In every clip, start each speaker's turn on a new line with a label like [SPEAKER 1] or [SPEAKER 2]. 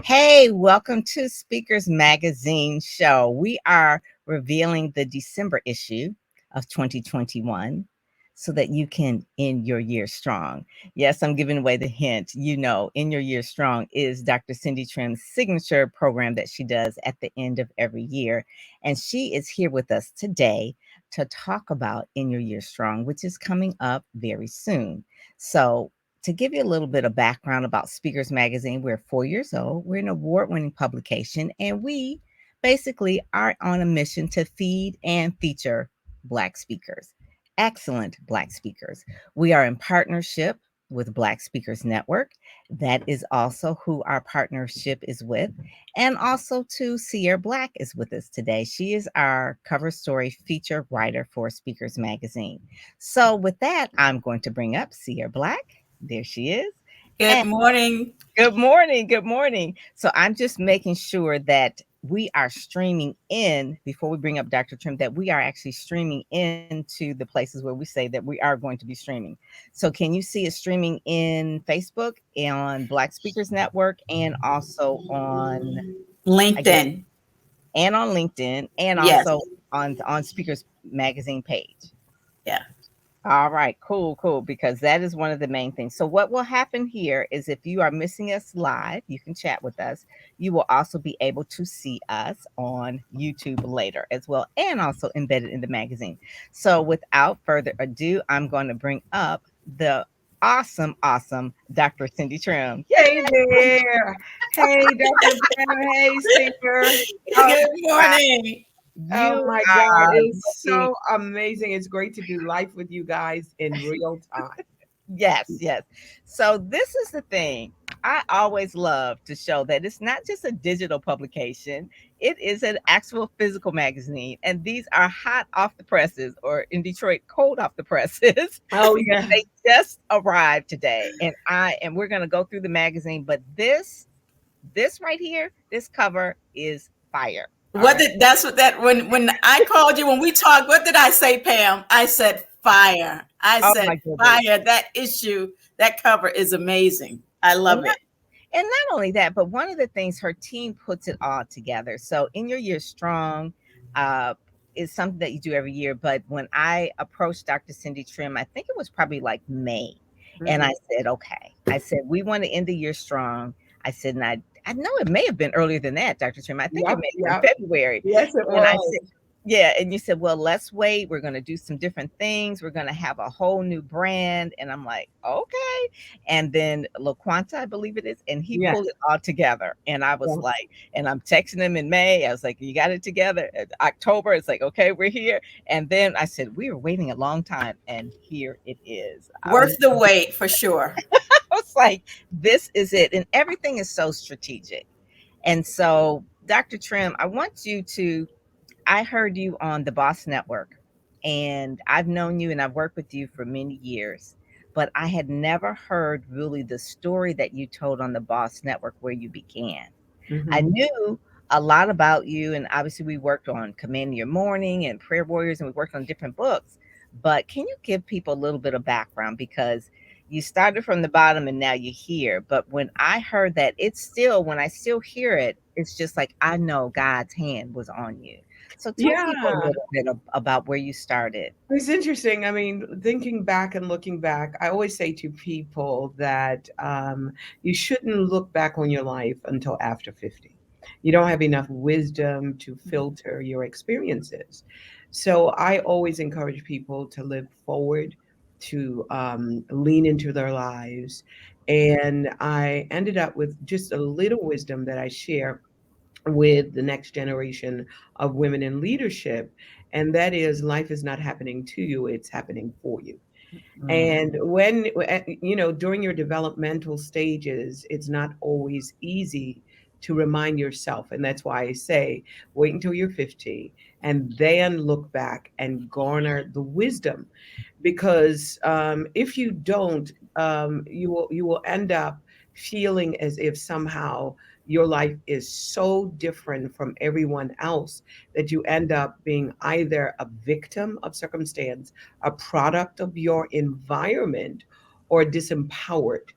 [SPEAKER 1] Hey, welcome to Speakers Magazine Show. We are revealing the December issue of 2021 so that you can end your year strong. Yes, I'm giving away the hint. You know, End Your Year Strong is Dr. Cindy Trimm's signature program that she does at the end of every year. And she is here with us today to talk about End Your Year Strong, which is coming up very soon. So, to give you a little bit of background about Speakers Magazine, we're 4 years old. We're an award winning publication, and we basically are on a mission to feed and feature Black speakers, excellent Black speakers. We are in partnership with Black Speakers Network. That is also who our partnership is with. And also, too, Sierra Black is with us today. She is our cover story feature writer for Speakers Magazine. So, with that, I'm going to bring up Sierra Black. There she is.
[SPEAKER 2] Good
[SPEAKER 1] And
[SPEAKER 2] morning.
[SPEAKER 1] good morning. Good morning. So I'm just making sure that we are streaming in before we bring up Dr. Trim, that we are actually streaming into the places where we say that we are going to be streaming. So can you see it streaming in Facebook, on Black Speakers Network, and also on, I guess,
[SPEAKER 2] LinkedIn.
[SPEAKER 1] and on LinkedIn, and
[SPEAKER 2] Yes.
[SPEAKER 1] also on Speakers Magazine page?
[SPEAKER 2] Yeah.
[SPEAKER 1] All right, cool, cool, because that is one of the main things. So, what will happen here is if you are missing us live, you can chat with us. You will also be able to see us on YouTube later as well, and also embedded in the magazine. So, without further ado, I'm going to bring up the awesome Dr. Cindy Trim. Yay!
[SPEAKER 3] Hey there. Hey, Dr. Pam. Hey, Singer. Oh,
[SPEAKER 2] Good
[SPEAKER 1] Wow,
[SPEAKER 2] morning.
[SPEAKER 3] oh
[SPEAKER 1] you
[SPEAKER 3] my God.
[SPEAKER 1] are
[SPEAKER 3] It's
[SPEAKER 1] looking.
[SPEAKER 3] so amazing. It's great to do life with you guys in real time.
[SPEAKER 1] Yes, yes. So this is the thing. I always love to show that it's not just a digital publication. It is an actual physical magazine. And these are hot off the presses, or in Detroit, cold off the presses.
[SPEAKER 3] Oh,
[SPEAKER 1] Because
[SPEAKER 3] yeah.
[SPEAKER 1] they just arrived today. And we're gonna go through the magazine, but this right here, this cover is fire. All
[SPEAKER 2] What
[SPEAKER 1] right.
[SPEAKER 2] did that's what that when I called you when we talked, what did I say, Pam? I said fire. I
[SPEAKER 1] Oh
[SPEAKER 2] said
[SPEAKER 1] my goodness.
[SPEAKER 2] fire. That issue, that cover is amazing. I
[SPEAKER 1] And
[SPEAKER 2] love it.
[SPEAKER 1] not only that, but one of the things her team puts it all together. So in your year strong uh is something that you do every year. But when I approached Dr. Cindy Trim, I think it was probably like May. And I
[SPEAKER 3] Mhm.
[SPEAKER 1] said, okay. I said, we want to end the year strong. I said, and I know it may have been earlier than that, Dr. Trim. I think it
[SPEAKER 3] Yep,
[SPEAKER 1] may have been
[SPEAKER 3] yep.
[SPEAKER 1] February.
[SPEAKER 3] Yes, it
[SPEAKER 1] And I said,
[SPEAKER 3] was.
[SPEAKER 1] yeah, and you said, well, let's wait. We're going to do some different things. We're going to have a whole new brand. And I'm like, okay. And then LaQuanta, I believe it is, and he
[SPEAKER 3] Yes,
[SPEAKER 1] pulled it all together. And I was
[SPEAKER 3] yes.
[SPEAKER 1] like, and I'm texting him in May. I was like, you got it together. October, it's like, okay, we're here. And then I said, we were waiting a long time, and here it is.
[SPEAKER 2] Worth the wait for sure.
[SPEAKER 1] I was like, this is it. And everything is so strategic. And so, Dr. Trim, I want you to, I heard you on the Boss Network, and I've known you and I've worked with you for many years, but I had never heard really the story that you told on the Boss Network where you began. I
[SPEAKER 3] Mhm.
[SPEAKER 1] knew a lot about you, and obviously we worked on Command Your Morning and Prayer Warriors, and we worked on different books. But can you give people a little bit of background, because you started from the bottom and now you're here? But when I heard that, it's still, when I still hear it, it's just like I know God's hand was on you. So tell people a
[SPEAKER 3] Yeah.
[SPEAKER 1] little bit about where you started.
[SPEAKER 3] It's interesting. I mean, thinking back and looking back, I always say to people that you shouldn't look back on your life until after 50. You don't have enough wisdom to filter your experiences. So I always encourage people to live forward, to lean into their lives. And I ended up with just a little wisdom that I share with the next generation of women in leadership. And that is, life is not happening to you, it's happening for you.
[SPEAKER 1] Mm,
[SPEAKER 3] And when, during your developmental stages, it's not always easy to remind yourself. And that's why I say, wait until you're 50 and then look back and garner the wisdom. Because if you don't, you will end up feeling as if somehow your life is so different from everyone else that you end up being either a victim of circumstance, a product of your environment, or disempowered.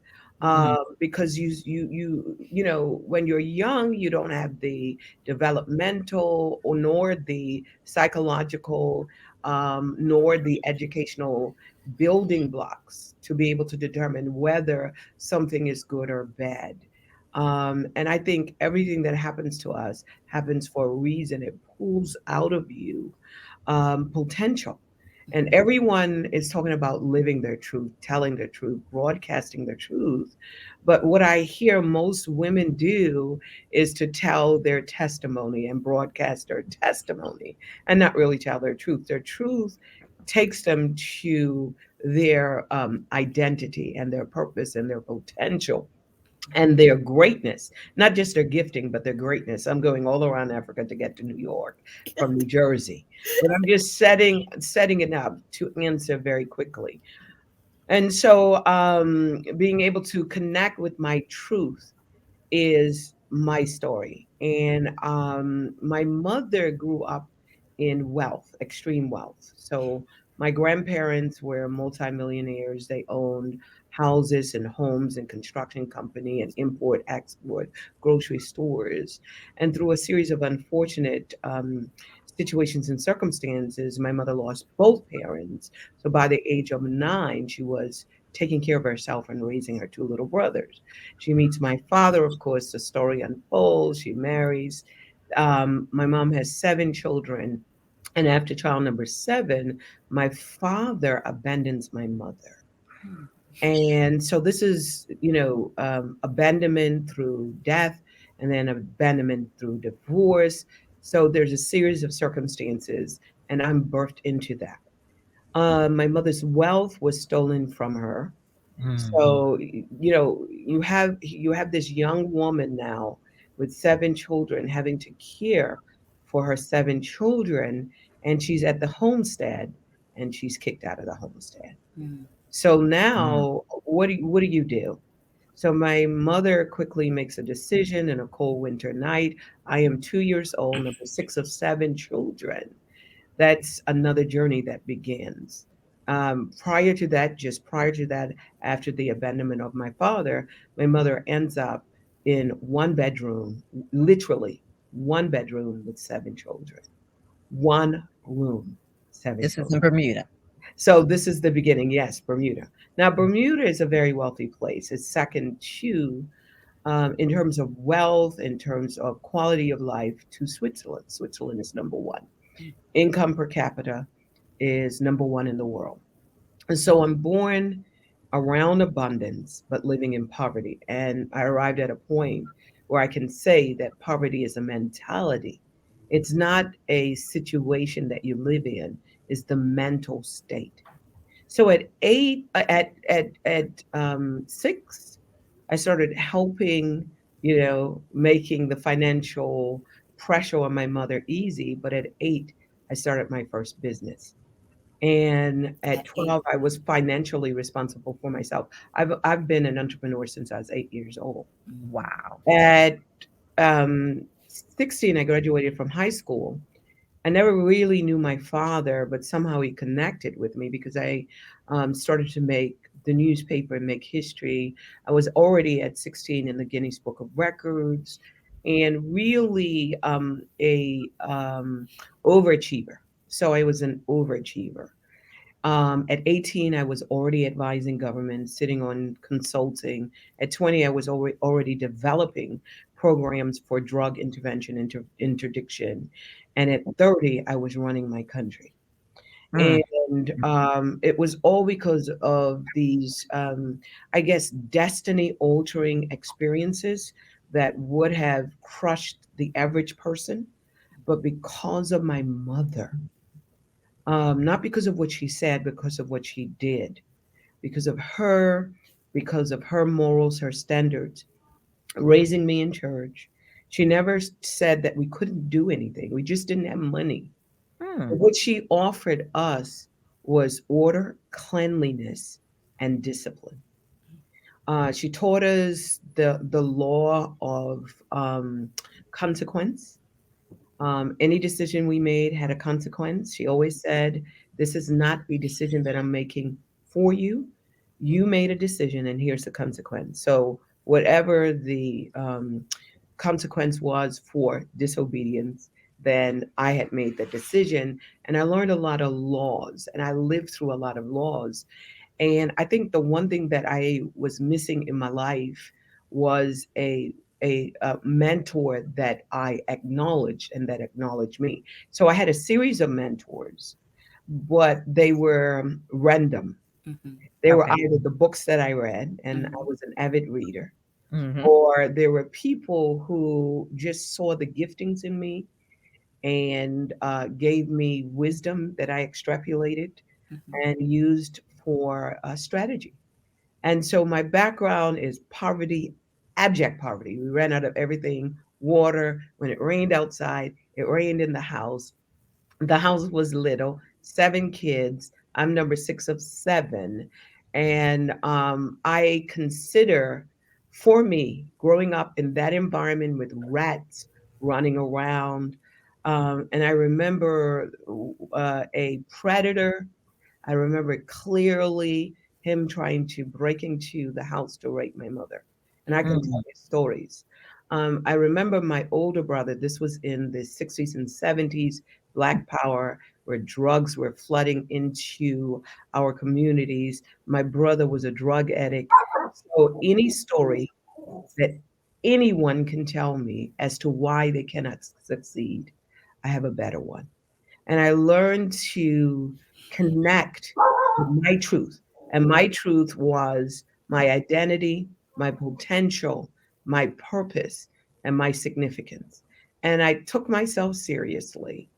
[SPEAKER 1] Mm.
[SPEAKER 3] because when you're young, you don't have the developmental or nor the psychological, nor the educational building blocks to be able to determine whether something is good or bad. And I think everything that happens to us happens for a reason. It pulls out of you potential. And everyone is talking about living their truth, telling their truth, broadcasting their truth. But what I hear most women do is to tell their testimony and broadcast their testimony and not really tell their truth. Their truth takes them to their identity and their purpose and their potential and their greatness, not just their gifting, but their greatness. I'm going all around Africa to get to New York from New Jersey, but I'm just setting it up to answer very quickly. And so, being able to connect with my truth is my story. And my mother grew up in wealth, extreme wealth. So my grandparents were multimillionaires. They owned houses and homes and construction company and import export grocery stores. And through a series of unfortunate situations and circumstances, my mother lost both parents. So by the age of 9, she was taking care of herself and raising her two little brothers. She meets my father, of course, the story unfolds. She marries. My mom has 7 children. And after child number 7, my father abandons my mother. And so this is, abandonment through death and then abandonment through divorce. So there's a series of circumstances, and I'm birthed into that. My mother's wealth was stolen from her.
[SPEAKER 1] Mhm.
[SPEAKER 3] So, you have this young woman now with 7 children having to care for her 7 children, and she's at the homestead and she's kicked out of the homestead.
[SPEAKER 2] Mm.
[SPEAKER 3] So
[SPEAKER 1] Mm.
[SPEAKER 3] now what do you do? So my mother quickly makes a decision in a cold winter night. I am 2 years old, number 6 of 7 children. That's another journey that begins. Prior to that, just prior to that, after the abandonment of my father, my mother ends up in one bedroom, literally one bedroom with 7 children. One room, seven
[SPEAKER 1] This is
[SPEAKER 3] children.
[SPEAKER 1] in Bermuda.
[SPEAKER 3] So this is the beginning. Yes, Bermuda. Now, Bermuda is a very wealthy place. It's second to, in terms of wealth, in terms of quality of life, to Switzerland. Switzerland is number one. Income per capita is number one in the world. And so I'm born around abundance, but living in poverty. And I arrived at a point where I can say that poverty is a mentality. It's not a situation that you live in, it's the mental state. So at 8, at 6, I started helping, making the financial pressure on my mother easy. But at 8, I started my first business. And at
[SPEAKER 2] At 8.
[SPEAKER 3] 12, I was financially responsible for myself. I've been an entrepreneur since I was 8 years old.
[SPEAKER 1] Wow.
[SPEAKER 3] At um, 16, I graduated from high school. I never really knew my father, but somehow he connected with me because I started to make the newspaper and make history. I was already at 16 in the Guinness Book of Records, and really a overachiever. So I was an overachiever. At 18, I was already advising government, sitting on consulting. At 20, I was already developing programs for drug intervention, interdiction. And at 30, I was running my country.
[SPEAKER 1] Mm.
[SPEAKER 3] And it was all because of these, I guess, destiny altering experiences that would have crushed the average person. But because of my mother, not because of what she said, because of what she did, because of her, because of her morals, her standards, raising me in church. She never said that we couldn't do anything. We just didn't have money.
[SPEAKER 1] Mm.
[SPEAKER 3] But what she offered us was order, cleanliness, and discipline. She taught us the law of consequence. Any decision we made had a consequence. She always said, "This is not a decision that I'm making for you. You made a decision, and here's the consequence. So, whatever the consequence was for disobedience, then I had made the decision. And I learned a lot of laws, and I lived through a lot of laws. And I think the one thing that I was missing in my life was a mentor that I acknowledged and that acknowledged me. So I had a series of mentors, but they were random.
[SPEAKER 2] Mm-hmm.
[SPEAKER 3] They were
[SPEAKER 1] Okay.
[SPEAKER 3] either the books that I read, and I
[SPEAKER 2] Mm-hmm.
[SPEAKER 3] was an avid reader,
[SPEAKER 1] Mm-hmm.
[SPEAKER 3] or there were people who just saw the giftings in me and gave me wisdom that I extrapolated
[SPEAKER 2] Mm-hmm.
[SPEAKER 3] and used for strategy. And so my background is poverty, abject poverty. We ran out of everything: water. When it rained outside, it rained in the house. The house was little, 7 kids. I'm number 6 of 7. And I consider, for me, growing up in that environment with rats running around, and I remember a predator. I remember clearly him trying to break into the house to rape my mother. And I can tell
[SPEAKER 1] Mm.
[SPEAKER 3] you stories. I remember my older brother, this was in the 60s and 70s, Black Power, where drugs were flooding into our communities. My brother was a drug addict. So, any story that anyone can tell me as to why they cannot succeed, I have a better one. And I learned to connect with my truth. And my truth was my identity, my potential, my purpose, and my significance. And I took myself seriously,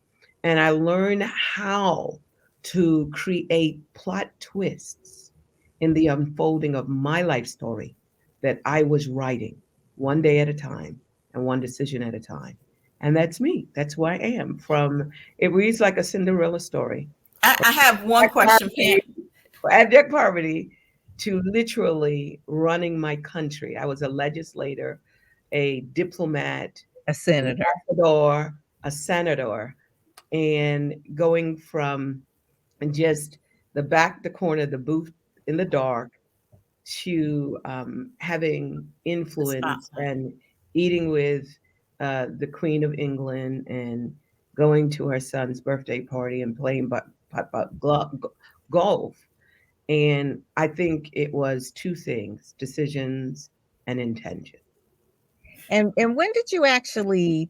[SPEAKER 3] and I learned how to create plot twists in the unfolding of my life story that I was writing, one day at a time and one decision at a time. And that's me. That's who I am. From, it reads like a Cinderella story.
[SPEAKER 2] I have one
[SPEAKER 3] Abject
[SPEAKER 2] question, Pam.
[SPEAKER 3] poverty, abject poverty to literally running my country. I was a legislator, a diplomat,
[SPEAKER 1] A senator.
[SPEAKER 3] ambassador, a senator, and going from just the corner of the booth in the dark to having
[SPEAKER 2] The
[SPEAKER 3] influence
[SPEAKER 2] spotlight.
[SPEAKER 3] and eating with the Queen of England and going to her son's birthday party and playing golf. And I think it was two things: decisions and intention.
[SPEAKER 1] And when did you actually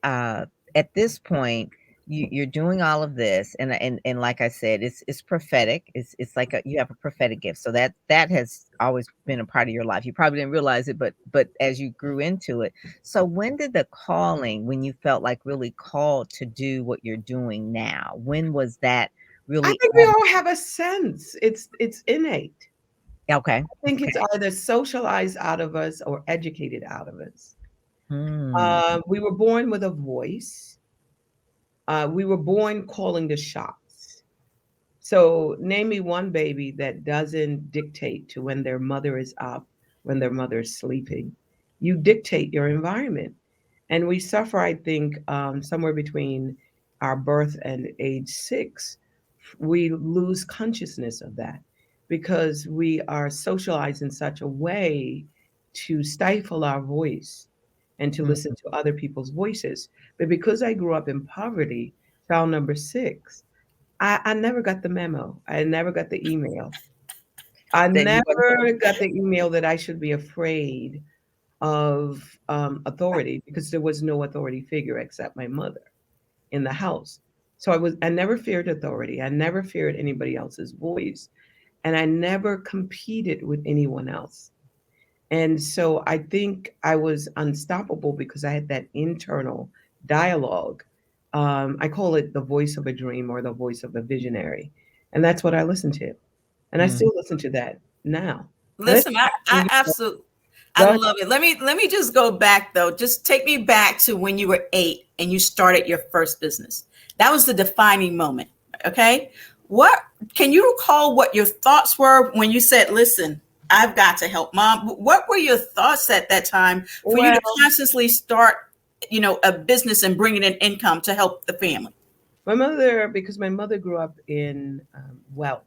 [SPEAKER 1] uh at this point you're doing all of this and like I said, it's prophetic. It's like you have a prophetic gift. So that has always been a part of your life. You probably didn't realize it, but as you grew into it. So when did the calling, when you felt like really called to do what you're doing now, when was that
[SPEAKER 3] I
[SPEAKER 1] really
[SPEAKER 3] think we all have a sense. It's innate.
[SPEAKER 1] okay?
[SPEAKER 3] I think it's
[SPEAKER 1] Okay.
[SPEAKER 3] either socialized out of us or educated out of us.
[SPEAKER 1] Mm,
[SPEAKER 3] We were born with a voice. We were born calling the shots. So, name me one baby that doesn't dictate to when their mother is up, when their mother is sleeping. You dictate your environment. And we suffer, I think, somewhere between our birth and age 6. We lose consciousness of that because we are socialized in such a way to stifle our voice and to
[SPEAKER 1] mm,
[SPEAKER 3] listen to other people's voices. But because I grew up in poverty, child number 6, I never got the memo. I never got the email. I
[SPEAKER 1] that you were
[SPEAKER 3] never got the email that I should be afraid of authority, because there was no authority figure except my mother in the house. So I never feared authority. I never feared anybody else's voice, and I never competed with anyone else. And so I think I was unstoppable because I had that internal dialogue. I call it the voice of a dream or the voice of a visionary. And that's what I listen to. And I
[SPEAKER 1] mm,
[SPEAKER 3] still listen to that now. And it's
[SPEAKER 2] Listen, I absolutely, I
[SPEAKER 3] go ahead.
[SPEAKER 2] love it. Let me just go back though. Just take me back to when you were 8 and you started your first business. That was the defining moment. Okay. What can you recall what your thoughts were when you said, listen, I've got to help mom? What were your thoughts at that time for you to
[SPEAKER 3] Well,
[SPEAKER 2] consciously start, a business and bringing in income to help the family?
[SPEAKER 3] my mother, because my mother grew up in wealth.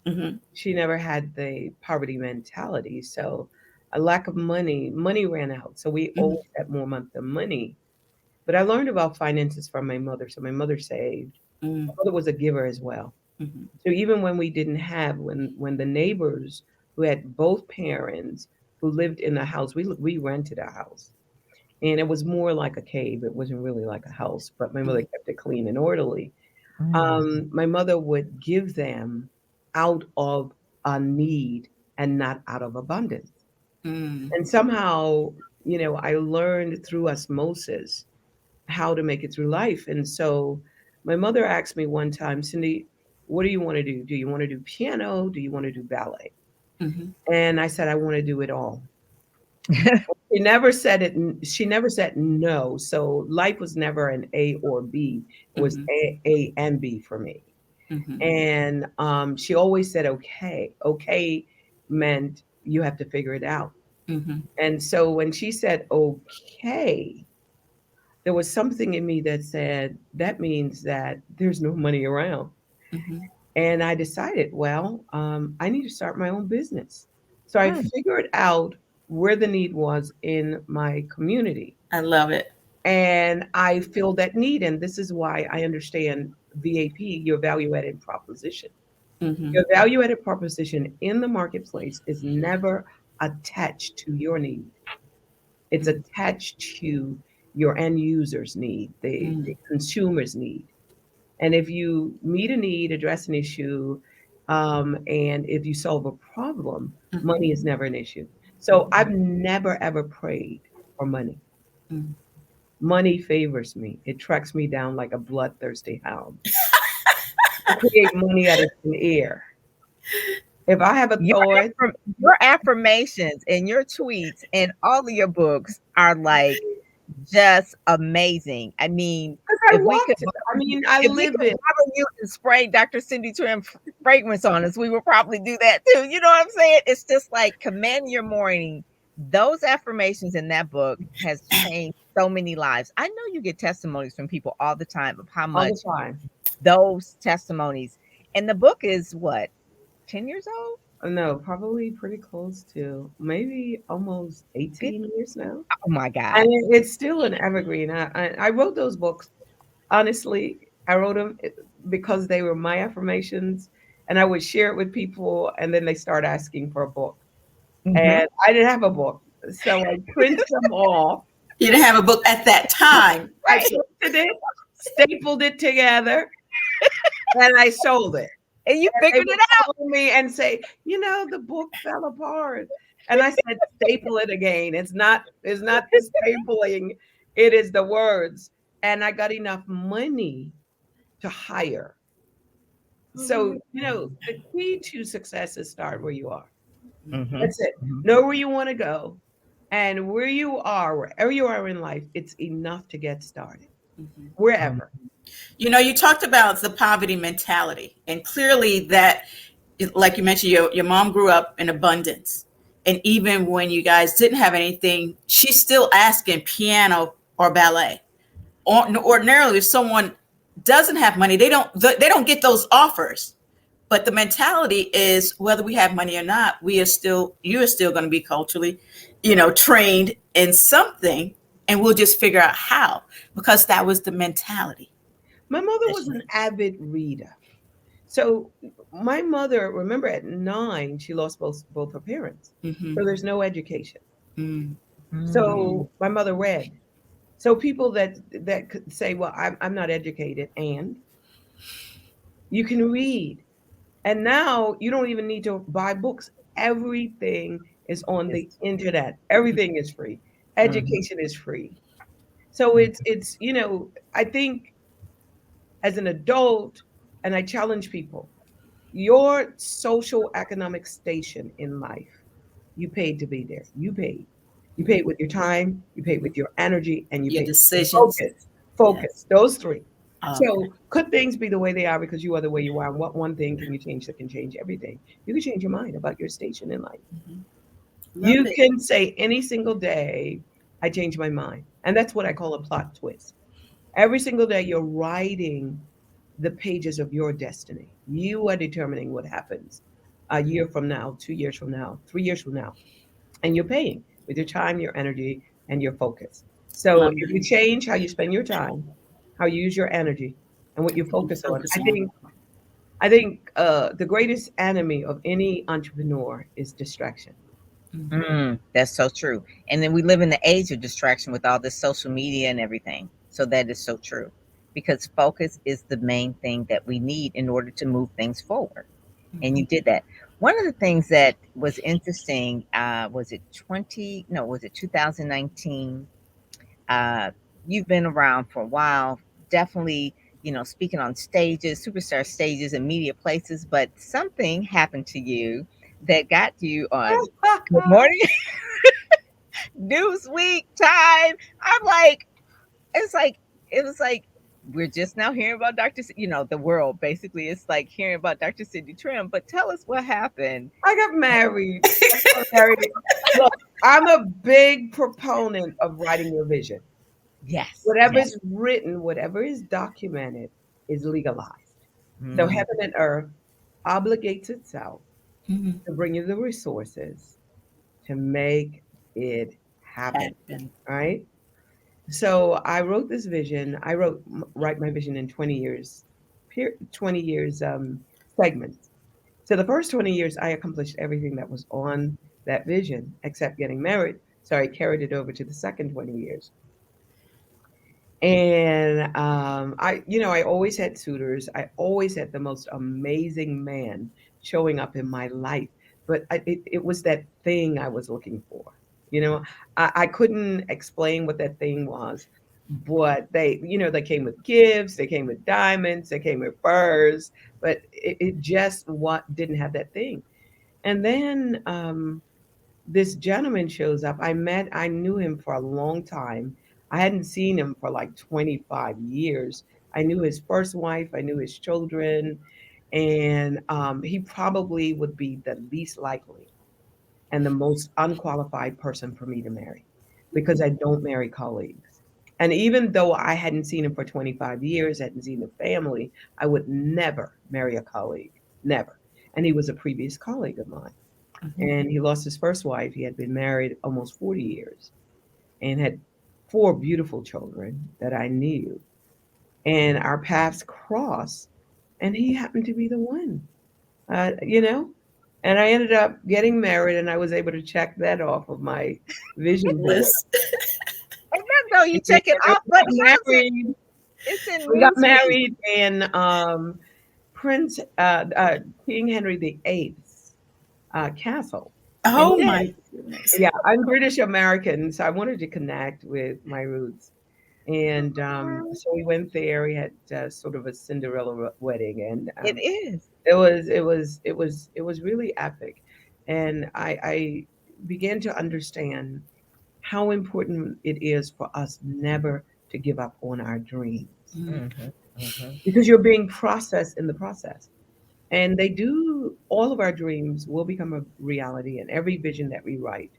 [SPEAKER 2] Mhm.
[SPEAKER 3] She never had the poverty mentality. So a lack of money ran out. So we
[SPEAKER 2] Mhm.
[SPEAKER 3] always had more month than money. But I learned about finances from my mother. So my mother saved.
[SPEAKER 2] Mm.
[SPEAKER 3] My mother was a giver as well.
[SPEAKER 2] Mhm.
[SPEAKER 3] So even when we didn't have, when the neighbors who had both parents who lived in the house, we rented a house, and it was more like a cave. It wasn't really like a house, but my mother
[SPEAKER 2] Mhm.
[SPEAKER 3] kept it clean and orderly.
[SPEAKER 1] Mm.
[SPEAKER 3] My mother would give them out of a need and not out of abundance.
[SPEAKER 2] Mm.
[SPEAKER 3] And somehow, I learned through osmosis how to make it through life. And so my mother asked me one time, Cindy, what do you want to do? Do you want to do piano? Do you want to do ballet?
[SPEAKER 2] Mhm.
[SPEAKER 3] And I said, I want to do it all. She never said it. She never said no. So life was never an A or B. It was
[SPEAKER 2] Mhm.
[SPEAKER 3] A and B for me.
[SPEAKER 2] Mhm.
[SPEAKER 3] And she always said, okay. Okay meant you have to figure it out.
[SPEAKER 2] Mhm.
[SPEAKER 3] And so when she said, okay, there was something in me that said, that means that there's no money around.
[SPEAKER 2] Mhm.
[SPEAKER 3] And I decided, well, I need to start my own business. So I
[SPEAKER 1] Mm.
[SPEAKER 3] figured out where the need was in my community.
[SPEAKER 2] I love it.
[SPEAKER 3] And I feel that need. And this is why I understand VAP, your value added proposition.
[SPEAKER 2] Mhm.
[SPEAKER 3] Your value added proposition in the marketplace is never attached to your need, it's
[SPEAKER 2] Mhm.
[SPEAKER 3] attached to your end user's need, the
[SPEAKER 2] Mm.
[SPEAKER 3] consumer's need. And if you meet a need, address an issue, and if you solve a problem,
[SPEAKER 2] Mhm.
[SPEAKER 3] money is never an issue. So
[SPEAKER 2] Mhm.
[SPEAKER 3] I've never ever prayed for money.
[SPEAKER 2] Mm.
[SPEAKER 3] Money favors me. It tracks me down like a bloodthirsty hound. I create money out of thin air. If I have
[SPEAKER 1] Your
[SPEAKER 3] authority,
[SPEAKER 1] your affirmations and your tweets and all of your books are like just amazing. I mean,
[SPEAKER 3] because I
[SPEAKER 1] if we could
[SPEAKER 3] walked it. I mean, I
[SPEAKER 1] if we
[SPEAKER 3] live
[SPEAKER 1] could
[SPEAKER 3] it.
[SPEAKER 1] bother you and spray Dr. Cindy Trim fragrance on us, we would probably do that too. You know what I'm saying? It's just like command your morning. Those affirmations in that book has changed so many lives. I know you get testimonies from people all the time of how
[SPEAKER 3] All the
[SPEAKER 1] much
[SPEAKER 3] time.
[SPEAKER 1] those testimonies, and the book is what, 10 years old?
[SPEAKER 3] No, probably pretty close to maybe almost
[SPEAKER 1] Good.
[SPEAKER 3] 18 years now.
[SPEAKER 1] Oh my
[SPEAKER 3] And
[SPEAKER 1] God.
[SPEAKER 3] it's still an evergreen. I wrote those books. Honestly, I wrote them because they were my affirmations, and I would share it with people, and then they start asking for a book.
[SPEAKER 1] Hmm.
[SPEAKER 3] And I didn't have a book. So I printed them off.
[SPEAKER 2] You didn't have a book at that time,
[SPEAKER 3] I
[SPEAKER 2] right?
[SPEAKER 3] printed it, stapled it together, and I sold it.
[SPEAKER 1] And you
[SPEAKER 3] They
[SPEAKER 1] figured
[SPEAKER 3] would
[SPEAKER 1] it out.
[SPEAKER 3] call me and say, the book fell apart. And I said, staple it again. It's not the stapling, it is the words. And I got enough money to hire. So,
[SPEAKER 1] Mhm.
[SPEAKER 3] the key to success is start where you are.
[SPEAKER 1] Mhm.
[SPEAKER 3] That's it.
[SPEAKER 1] Mhm.
[SPEAKER 3] Know where you want to go. And where you are, wherever you are in life, it's enough to get started.
[SPEAKER 2] Mhm.
[SPEAKER 1] Mhm.
[SPEAKER 3] Wherever.
[SPEAKER 2] You know, you talked about the poverty mentality, and clearly that, like you mentioned, your mom grew up in abundance, and even when you guys didn't have anything, she's still asking piano or ballet. Ordinarily, if someone doesn't have money, they don't get those offers. But the mentality is whether we have money or not, you are still going to be culturally, trained in something, and we'll just figure out how, because that was the mentality
[SPEAKER 3] My mother
[SPEAKER 2] that
[SPEAKER 3] was
[SPEAKER 2] she
[SPEAKER 3] an
[SPEAKER 2] had.
[SPEAKER 3] avid reader. So my mother, remember at 9, she lost both her parents.
[SPEAKER 2] Mm-hmm.
[SPEAKER 3] So there's no education.
[SPEAKER 2] Mm-hmm.
[SPEAKER 1] Mm.
[SPEAKER 3] So my mother read. So people that could say, well, I'm not educated, and you can read. And now you don't even need to buy books. Everything is on the
[SPEAKER 1] It's
[SPEAKER 3] internet. Everything is free.
[SPEAKER 1] mhm.
[SPEAKER 3] Education is free. So
[SPEAKER 1] Mhm.
[SPEAKER 3] it's I think as an adult, and I challenge people, your social economic station in life, you paid to be there. You paid. You paid with your time, you paid with your energy, and you
[SPEAKER 2] Your
[SPEAKER 3] paid with your
[SPEAKER 2] decisions.
[SPEAKER 3] focus.
[SPEAKER 2] Yes.
[SPEAKER 3] Focus. Those three.
[SPEAKER 2] Okay.
[SPEAKER 3] So could things be the way they are because you are the way you are? And what one thing can you change that can change everything? You can change your mind about your station in life.
[SPEAKER 2] Hmm. Love
[SPEAKER 3] You
[SPEAKER 2] it.
[SPEAKER 3] can say any single day, I changed my mind. And that's what I call a plot twist. Every single day, you're writing the pages of your destiny. You are determining what happens. a year from now, 2 years from now, 3 years from now, and you're paying with your time, your energy, and your focus. So
[SPEAKER 2] Love
[SPEAKER 3] if
[SPEAKER 2] that.
[SPEAKER 3] you change how you spend your time, how you use your energy, and what you focus on,
[SPEAKER 2] Focus on.
[SPEAKER 3] I think the greatest enemy of any entrepreneur is distraction.
[SPEAKER 2] Mhm.
[SPEAKER 1] That's so true. And then we live in the age of distraction with all this social media and everything. So that is so true because focus is the main thing that we need in order to move things forward. And you did that. One of the things that was interesting, was it 20, no, was it 2019? Uh, you've been around for a while, definitely, speaking on stages, superstar stages and media places, but something happened to you that got you on Good Morning Newsweek, Time. I'm like, it's like, it was like, we're just now hearing about the world basically. It's like hearing about Dr. Sidney Trim, but tell us what happened.
[SPEAKER 3] I got married. I got married. Look, I'm a big proponent of writing your vision.
[SPEAKER 1] Yes,
[SPEAKER 3] Whatever
[SPEAKER 1] yes.
[SPEAKER 3] is written, whatever is documented, is legalized. So
[SPEAKER 1] Mm,
[SPEAKER 3] heaven and earth obligates itself
[SPEAKER 2] Mhm.
[SPEAKER 3] to bring you the resources to make it happen.
[SPEAKER 2] Happen.
[SPEAKER 3] Right. So I wrote this vision. I write my vision in 20 years, 20 years segments. So the first 20 years, I accomplished everything that was on that vision, except getting married. So I carried it over to the second 20 years. And I always had suitors. I always had the most amazing man showing up in my life. But it was that thing I was looking for. You know, I couldn't explain what that thing was, but they came with gifts, they came with diamonds, they came with furs, but it just what didn't have that thing. And then this gentleman shows up. I knew him for a long time. I hadn't seen him for like 25 years. I knew his first wife, I knew his children, and he probably would be the least likely and the most unqualified person for me to marry because I don't marry colleagues. And even though I hadn't seen him for 25 years, hadn't seen the family, I would never marry a colleague. Never. And he was a previous colleague of mine,
[SPEAKER 2] Mhm.
[SPEAKER 3] and he lost his first wife. He had been married almost 40 years and had four beautiful children that I knew. And our paths crossed, and he happened to be the one, uh, you know? And I ended up getting married, and I was able to check that off of my vision board.
[SPEAKER 2] List.
[SPEAKER 1] and then though you
[SPEAKER 3] And then
[SPEAKER 1] check it off, but
[SPEAKER 3] we
[SPEAKER 1] how
[SPEAKER 3] got
[SPEAKER 1] is it?
[SPEAKER 3] married.
[SPEAKER 1] It's in
[SPEAKER 3] We got
[SPEAKER 1] Newsweek.
[SPEAKER 3] married in Prince King Henry VIII's castle in
[SPEAKER 2] Oh
[SPEAKER 1] Yes.
[SPEAKER 2] my goodness.
[SPEAKER 3] yeah, I'm British American, so I wanted to connect with my roots. And so we went there. We had sort of a Cinderella wedding, and
[SPEAKER 1] It is.
[SPEAKER 3] it was really epic. And I began to understand how important it is for us never to give up on our dreams
[SPEAKER 2] Mhm.
[SPEAKER 1] Mhm, mhm.
[SPEAKER 3] because you're being processed in the process. And they do, all of our dreams will become a reality, and every vision that we write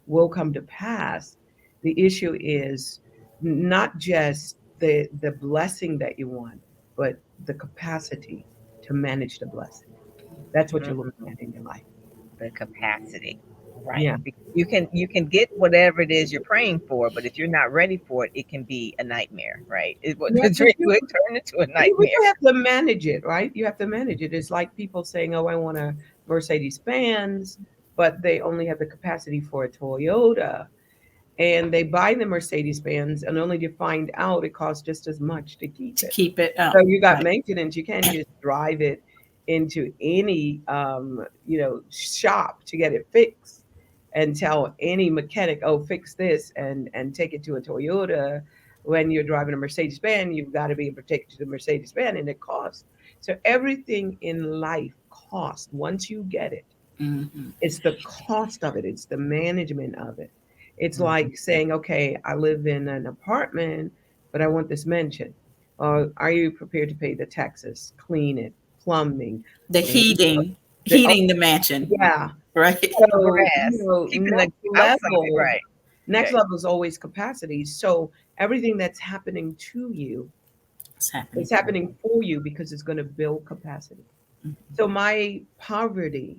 [SPEAKER 3] will come to pass. The issue is not just the blessing that you want, but the capacity to manage the blessing. That's what you're looking at in your life.
[SPEAKER 1] The capacity, right?
[SPEAKER 3] Yeah.
[SPEAKER 1] You can get whatever it is you're praying for, but if you're not ready for it, it can be a nightmare, right?
[SPEAKER 3] You
[SPEAKER 1] The
[SPEAKER 3] have to
[SPEAKER 1] dream would turn into a
[SPEAKER 3] but
[SPEAKER 1] nightmare.
[SPEAKER 3] you have to manage it, right? You have to manage it. It's like people saying, "Oh, I want a Mercedes Benz," but they only have the capacity for a Toyota, and they buy the Mercedes Benz, and only to find out it costs just as much to keep
[SPEAKER 2] To
[SPEAKER 3] it.
[SPEAKER 2] keep it up.
[SPEAKER 3] So you got
[SPEAKER 2] Right.
[SPEAKER 3] maintenance. You can't just drive it into any shop to get it fixed and tell any mechanic, "Oh, fix this," and take it to a Toyota. When you're driving a Mercedes Benz, you've got to be able to take it to the Mercedes Benz, and it costs. So everything in life costs once you get it.
[SPEAKER 2] Mhm.
[SPEAKER 3] It's the cost of it, it's the management of it. It's
[SPEAKER 1] Mhm.
[SPEAKER 3] like saying, okay, I live in an apartment, but I want this mansion. Are you prepared to pay the taxes, clean it, plumbing?
[SPEAKER 2] The
[SPEAKER 3] eh,
[SPEAKER 2] heating,
[SPEAKER 3] oh,
[SPEAKER 2] heating the mansion.
[SPEAKER 3] yeah.
[SPEAKER 2] Right.
[SPEAKER 3] So,
[SPEAKER 1] Grass, keeping the
[SPEAKER 3] next
[SPEAKER 1] outside
[SPEAKER 3] level,
[SPEAKER 1] right.
[SPEAKER 3] next
[SPEAKER 1] Yeah.
[SPEAKER 3] level is always capacity. So everything that's happening to you
[SPEAKER 2] It's happening
[SPEAKER 3] is
[SPEAKER 2] for
[SPEAKER 3] happening for you because it's going to build capacity.
[SPEAKER 2] you.
[SPEAKER 3] So my poverty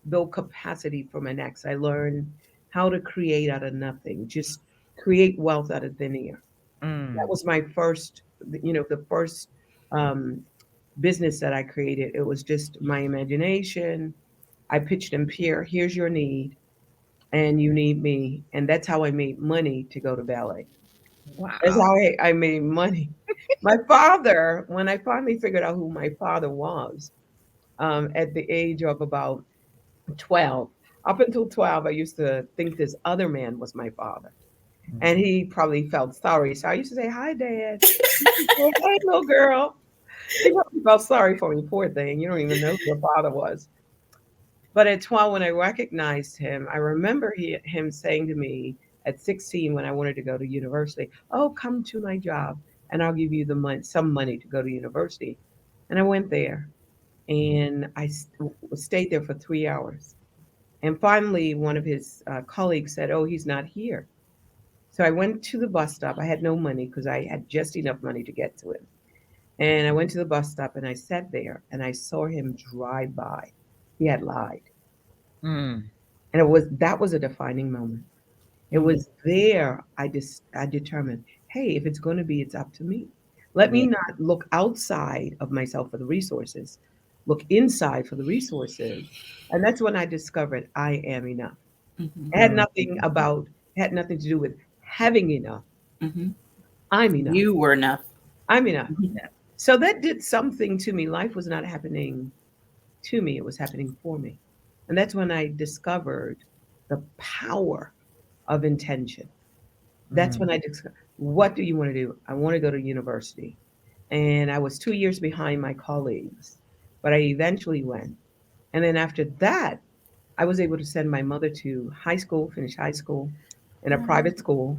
[SPEAKER 3] build capacity for my next. I learned how to create out of nothing, just create wealth out of thin air. That
[SPEAKER 1] Mm.
[SPEAKER 3] was my first, the first um, business that I created. It was just my imagination. I pitched in peer, here's your need, and you need me. And that's how I made money to go to ballet. That's
[SPEAKER 1] Wow.
[SPEAKER 3] how I made money. My father, when I finally figured out who my father was, at the age of about 12, up until 12, I used to think this other man was my father. And
[SPEAKER 1] Mhm.
[SPEAKER 3] he probably felt sorry. So I used to say, hi, Dad. He would say, hey, little girl. He probably felt sorry for me, poor thing. You don't even know who your father was. But at 12, when I recognized him, I remember him saying to me at 16 when I wanted to go to university, oh, come to my job and I'll give you the money, some money to go to university. And I went there and stayed there for 3 hours. And finally, one of his colleagues said, oh, he's not here. So I went to the bus stop. I had no money because I had just enough money to get to him. And I went to the bus stop and I sat there and I saw him drive by. He had lied.
[SPEAKER 1] Mm.
[SPEAKER 3] And that was a defining moment. It
[SPEAKER 1] Mm.
[SPEAKER 3] was there I determined, hey, if it's going to be, it's up to me. Let me
[SPEAKER 1] Yeah.
[SPEAKER 3] not look outside of myself for the resources. Look inside for the resources. And that's when I discovered I am enough.
[SPEAKER 2] Mm-hmm.
[SPEAKER 3] It had
[SPEAKER 1] Mm.
[SPEAKER 3] nothing about it had nothing to do with having enough.
[SPEAKER 2] Mm-hmm.
[SPEAKER 3] I'm enough.
[SPEAKER 2] You were enough.
[SPEAKER 3] I'm enough.
[SPEAKER 2] Mm-hmm.
[SPEAKER 1] Yeah.
[SPEAKER 3] So that did something to me. Life was not happening to me, it was happening for me. And that's when I discovered the power of intention. That's
[SPEAKER 1] Mm.
[SPEAKER 3] when I discovered, what do you want to do? I want to go to university. And I was 2 years behind my colleagues, but I eventually went. And then after that, I was able to send my mother to high school, finish high school in a private school.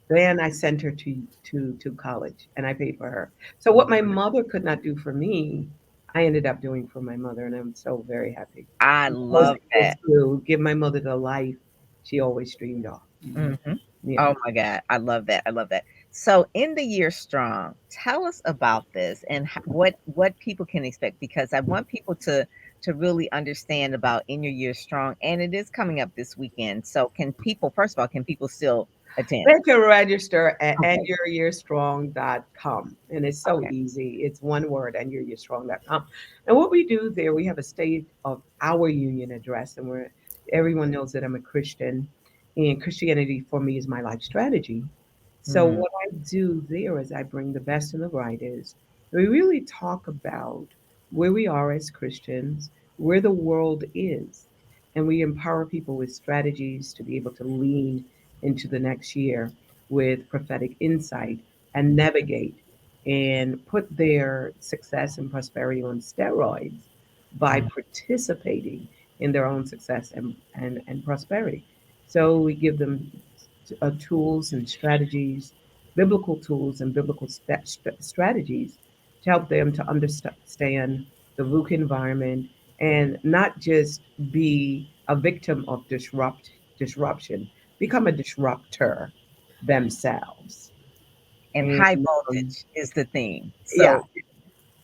[SPEAKER 3] Then I sent her to college and I paid for her. So what my mother could not do for me, I ended up doing for my mother, and I'm so very happy.
[SPEAKER 1] I
[SPEAKER 3] I was
[SPEAKER 1] love
[SPEAKER 3] able
[SPEAKER 1] that.
[SPEAKER 3] to give my mother the life she always dreamed of.
[SPEAKER 2] Mm-hmm.
[SPEAKER 1] Mhm.
[SPEAKER 3] Yeah.
[SPEAKER 1] Oh my God, I love that. I love that. So, in the year strong, tell us about this and what people can expect, because I want people to really understand about in your year strong, and it is coming up this weekend. So, can people first of all, can people still attend?
[SPEAKER 3] They can register at
[SPEAKER 1] Okay,
[SPEAKER 3] andyouryearstrong.com. And it's so
[SPEAKER 1] okay.
[SPEAKER 3] easy. It's one word, andyouryearstrong.com. And what we do there, we have a state of our union address, and everyone knows that I'm a Christian, and Christianity for me is my life strategy. So
[SPEAKER 1] Mm,
[SPEAKER 3] what I do there is I bring the best and the brightest. We really talk about where we are as Christians, where the world is, and we empower people with strategies to be able to lean into the next year with prophetic insight and navigate and put their success and prosperity on steroids by
[SPEAKER 1] mm,
[SPEAKER 3] participating in their own success and prosperity. So we give them tools and strategies, biblical tools and biblical strategies to help them to understand the VUCA environment and not just be a victim of disruption, become a disruptor themselves.
[SPEAKER 1] and
[SPEAKER 3] And
[SPEAKER 1] high
[SPEAKER 3] um,
[SPEAKER 1] voltage is the theme.
[SPEAKER 3] yeah,
[SPEAKER 1] So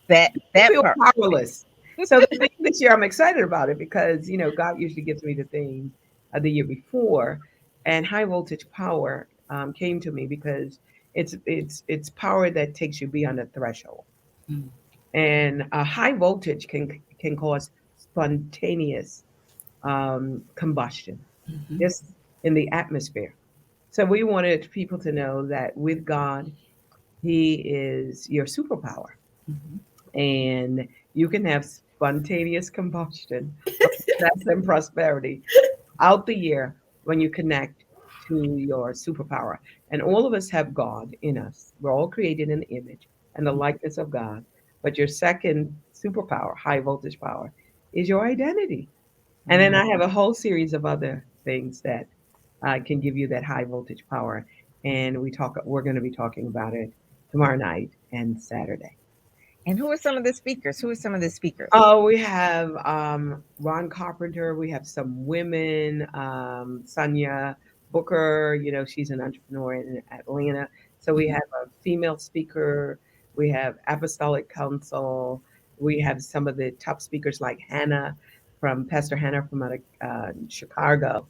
[SPEAKER 1] that
[SPEAKER 3] you
[SPEAKER 1] that
[SPEAKER 3] feel
[SPEAKER 1] part.
[SPEAKER 3] powerless. So the thing this year, I'm excited about it because God usually gives me the thing the year before, and high voltage power came to me because it's power that takes you beyond a threshold,
[SPEAKER 2] Mm-hmm.
[SPEAKER 3] and a high voltage can cause spontaneous combustion
[SPEAKER 2] Mm-hmm.
[SPEAKER 3] just in the atmosphere. So we wanted people to know that with God, He is your superpower, and you can have spontaneous combustion of success and prosperity out the year when you connect to your superpower. And all of us have God in us. We're all created in the image and the likeness of God. But your second superpower, high voltage power, is your identity. And then
[SPEAKER 1] Mm.
[SPEAKER 3] I have a whole series of other things that can give you that high voltage power. And we're going to be talking about it tomorrow night and Saturday.
[SPEAKER 1] And who are some of the speakers? Who are some of the speakers?
[SPEAKER 3] Oh, we have Ron Carpenter. We have some women. Sonia Booker, she's an entrepreneur in Atlanta. So we have a female speaker. We have Apostolic Council. We have some of the top speakers like Hannah. from Pastor Hannah from out of Chicago.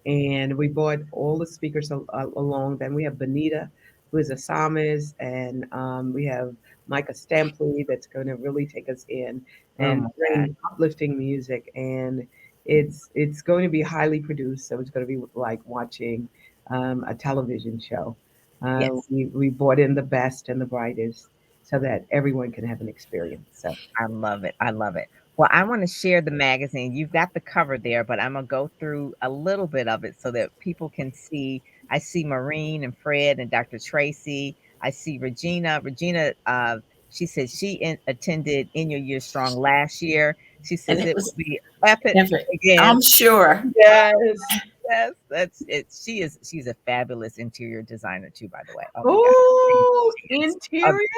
[SPEAKER 3] And we brought all the speakers along. Then we have Benita, who is a psalmist, and we have Micah Stampley that's going to really take us in
[SPEAKER 1] Oh
[SPEAKER 3] and
[SPEAKER 1] my God.
[SPEAKER 3] bring uplifting music. And it's going to be highly produced, so it's going to be like watching a television show.
[SPEAKER 1] Yes.
[SPEAKER 3] We brought in the best and the brightest so that everyone can have an experience. So
[SPEAKER 1] I love it. I love it. Well, I want to share the magazine. You've got the cover there, but I'm gonna go through a little bit of it so that people can see. I see Maureen and Fred and Dr. Tracy. I see Regina. Regina, she said attended In Your Year Strong last year. She
[SPEAKER 2] And
[SPEAKER 1] says
[SPEAKER 2] it
[SPEAKER 1] it will
[SPEAKER 2] was
[SPEAKER 1] be epic
[SPEAKER 2] never,
[SPEAKER 1] again.
[SPEAKER 2] I'm sure.
[SPEAKER 3] yes.
[SPEAKER 1] Yes, that's it. She's a fabulous interior designer too, by the way. Oh my God.
[SPEAKER 3] Oh,
[SPEAKER 1] She is.
[SPEAKER 3] interior.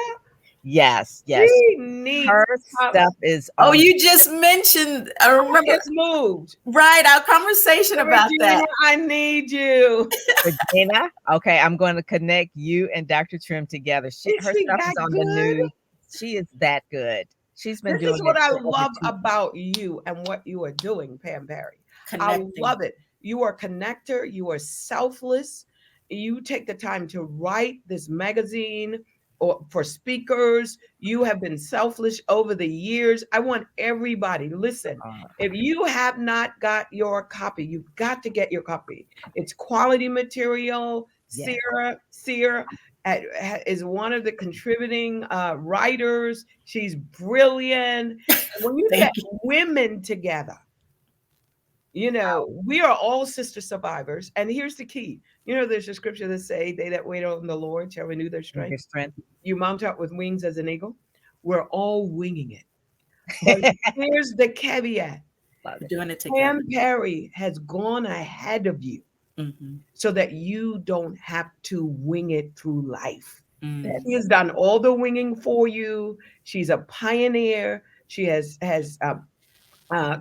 [SPEAKER 1] Yes, yes.
[SPEAKER 3] She needs
[SPEAKER 1] Her
[SPEAKER 3] help.
[SPEAKER 1] stuff is
[SPEAKER 2] Oh,
[SPEAKER 1] on.
[SPEAKER 2] you just mentioned, I
[SPEAKER 3] I
[SPEAKER 2] remember,
[SPEAKER 3] just moved.
[SPEAKER 2] right, our conversation about
[SPEAKER 3] Regina,
[SPEAKER 2] that.
[SPEAKER 3] I need you.
[SPEAKER 1] Regina, okay, I'm going to connect you and Dr. Trim together.
[SPEAKER 3] Is
[SPEAKER 1] Her
[SPEAKER 3] she
[SPEAKER 1] stuff
[SPEAKER 3] that
[SPEAKER 1] is on the
[SPEAKER 3] good?
[SPEAKER 1] news. She is that good. She's been
[SPEAKER 3] This is
[SPEAKER 1] doing
[SPEAKER 3] what
[SPEAKER 1] it
[SPEAKER 3] I
[SPEAKER 1] for over
[SPEAKER 3] love
[SPEAKER 1] 2
[SPEAKER 3] about you and what you are doing, Pam Perry. I
[SPEAKER 2] Connecting.
[SPEAKER 3] love it. You are a connector, you are selfless. You take the time to write this magazine or for speakers. You have been selfless over the years. I want everybody, listen,
[SPEAKER 1] uh,
[SPEAKER 3] if you have not got your copy, you've got to get your copy. It's quality material.
[SPEAKER 1] yes.
[SPEAKER 3] Sierra is one of the contributing writers. She's brilliant. When you get
[SPEAKER 2] Thank you.
[SPEAKER 3] women together, you know, we are all sister survivors. And here's the key. You know, there's a scripture that say, they that wait on the Lord shall renew their
[SPEAKER 1] Your
[SPEAKER 3] strength.
[SPEAKER 1] strength.
[SPEAKER 3] You mount up with wings as an eagle. We're all winging it. But here's the caveat.
[SPEAKER 1] Love
[SPEAKER 2] We're
[SPEAKER 1] it.
[SPEAKER 2] doing it together.
[SPEAKER 3] Pam Perry has gone ahead of you
[SPEAKER 2] Hmm.
[SPEAKER 3] so that you don't have to wing it through life.
[SPEAKER 1] That's
[SPEAKER 3] She
[SPEAKER 2] Mm.
[SPEAKER 3] has done all the winging for you. She's a pioneer. She has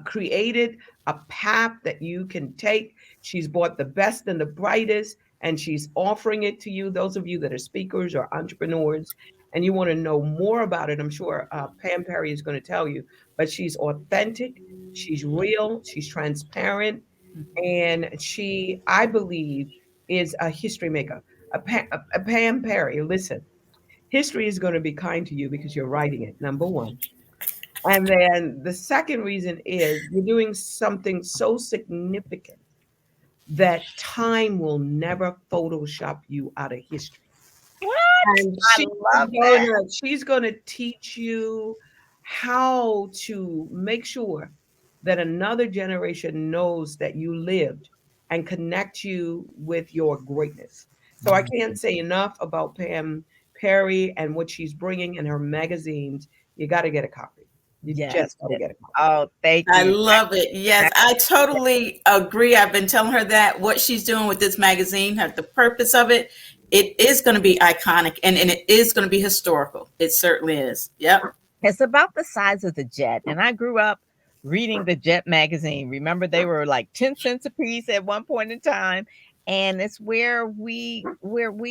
[SPEAKER 3] created a path that you can take. She's bought the best and the brightest, and she's offering it to you. Those of you that are speakers or entrepreneurs, and you want to know more about it, I'm sure Pam Perry is going to tell you. But she's authentic, she's real, she's transparent,
[SPEAKER 2] Mhm.
[SPEAKER 3] and she, I believe, is a history maker. A Pam Perry, listen, history is going to be kind to you because you're writing it, number one. And then the second reason is you're doing something so significant that time will never Photoshop you out of history.
[SPEAKER 1] what?
[SPEAKER 3] And
[SPEAKER 1] I love that.
[SPEAKER 3] she's gonna teach you how to make sure that another generation knows that you lived and connect you with your greatness. So I can't say enough about Pam Perry and what she's bringing in her magazines. You got to get a copy. You
[SPEAKER 1] Yes,
[SPEAKER 3] just got to
[SPEAKER 1] yes.
[SPEAKER 3] get a copy.
[SPEAKER 1] Oh, thank
[SPEAKER 2] I
[SPEAKER 1] you.
[SPEAKER 2] love it. Yes, I totally agree. I've been telling her that what she's doing with this magazine, the purpose of it, it is going to be iconic and it is going to be historical. It certainly is. Yep.
[SPEAKER 1] It's about the size of the Jet, and I grew up reading the Jet magazine. Remember, they were like 10 cents a piece at one point in time, and it's where we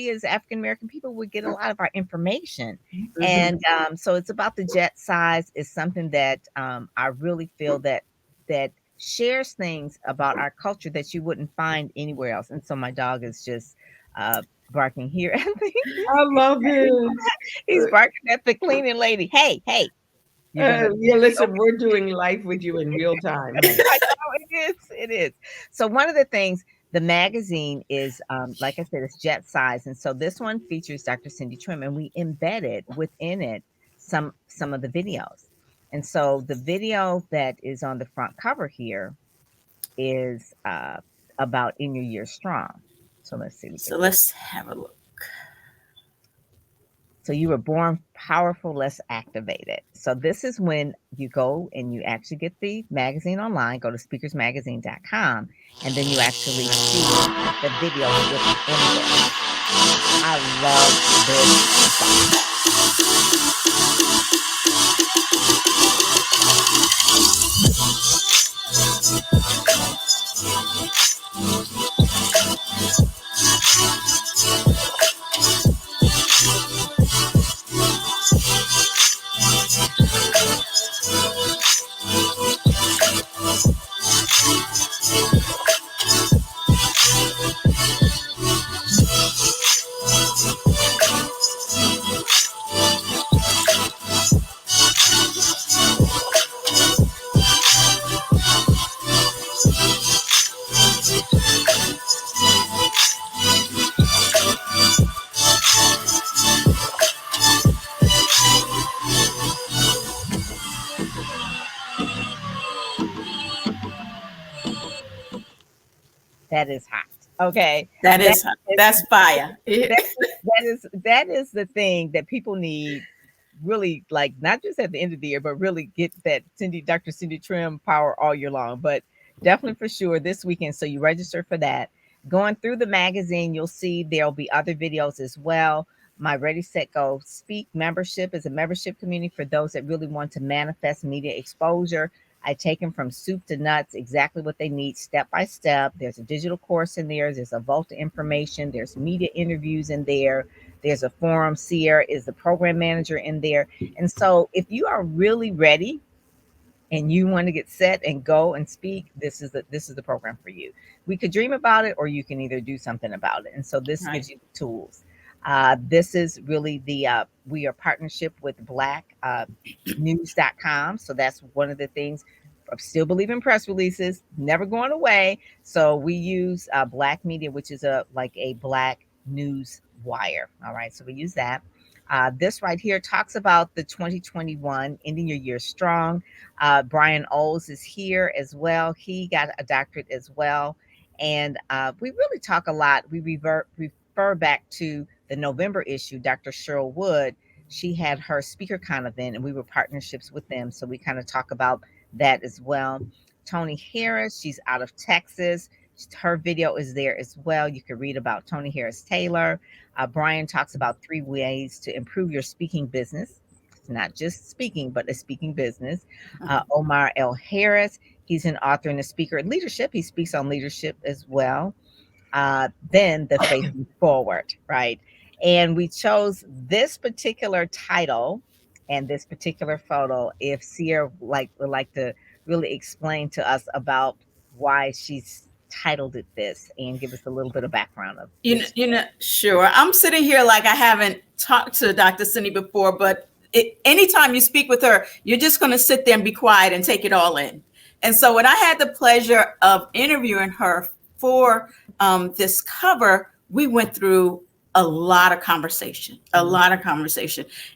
[SPEAKER 1] as African American people would get a lot of our information.
[SPEAKER 3] Mhm.
[SPEAKER 1] And so it's about the Jet size is something that I really feel that shares things about our culture that you wouldn't find anywhere else. And so my dog is just barking here. I think
[SPEAKER 3] I love it.
[SPEAKER 1] he's barking at the cleaning lady. Hey, hey, you're gonna
[SPEAKER 3] Yeah,
[SPEAKER 1] be
[SPEAKER 3] listen, we're doing life with you in real time, honey.
[SPEAKER 1] I know it is. It is. So one of the things, the magazine is, like I said, it's jet size, and so this one features Dr. Cindy Trimm, and we embedded within it some of the videos. And so the video that is on the front cover here is about In Your Year Strong. So let's see, we
[SPEAKER 2] So
[SPEAKER 1] get this.
[SPEAKER 2] let's have a look.
[SPEAKER 1] So you were born powerful, less activated. So this is when you go and you actually get the magazine online, go to speakersmagazine.com, and then you actually see the video within this. I love this. that is hot. Okay.
[SPEAKER 2] That
[SPEAKER 1] That
[SPEAKER 2] is
[SPEAKER 1] is
[SPEAKER 2] that's fire.
[SPEAKER 1] that is the thing that people need, really, like, not just at the end of the year, but really get that Dr. Cindy Trimm power all year long. But definitely for sure this weekend. So you register for that. Going through the magazine, you'll see there'll be other videos as well. My Ready Set Go Speak membership is a membership community for those that really want to manifest media exposure. I take them from soup to nuts, exactly what they need, step by step. There's a digital course in there. There's a vault of information. There's media interviews in there. There's a forum. Sierra is the program manager in there. And so if you are really ready and you want to get set and go and speak, this is the program for you. We could dream about it, or you can either do something about it. And so this
[SPEAKER 2] Right.
[SPEAKER 1] gives you the tools. This is really the we are partnership with Black News.com. So that's one of the things. I still believe in press releases, never going away. So we use Black Media, which is a like a Black news wire. All right, so we use that. This right here talks about the 2021 ending your year strong. Brian Oles is here as well. He got a doctorate as well. And we really talk a lot. We refer back to the November issue. Dr. Cheryl Wood, she had her SpeakerCon event, and we were partnerships with them. So we kind of talk about that as well. Tony Harris, she's out of Texas. Her video is there as well. You can read about Tony Harris Taylor. Brian talks about 3 ways to improve your speaking business. It's not just speaking, but a speaking business. Omar L. Harris, he's an author and a speaker in leadership. He speaks on leadership as well. Then the facing forward, right? And we chose this particular title and this particular photo. If Sierra would like to really explain to us about why she's titled it this and give us a little bit of background of this.
[SPEAKER 2] Sure. I'm sitting here like I haven't talked to Dr. Cindy before, but anytime you speak with her, you're just going to sit there and be quiet and take it all in. And so when I had the pleasure of interviewing her for this cover, we went through a lot of conversation,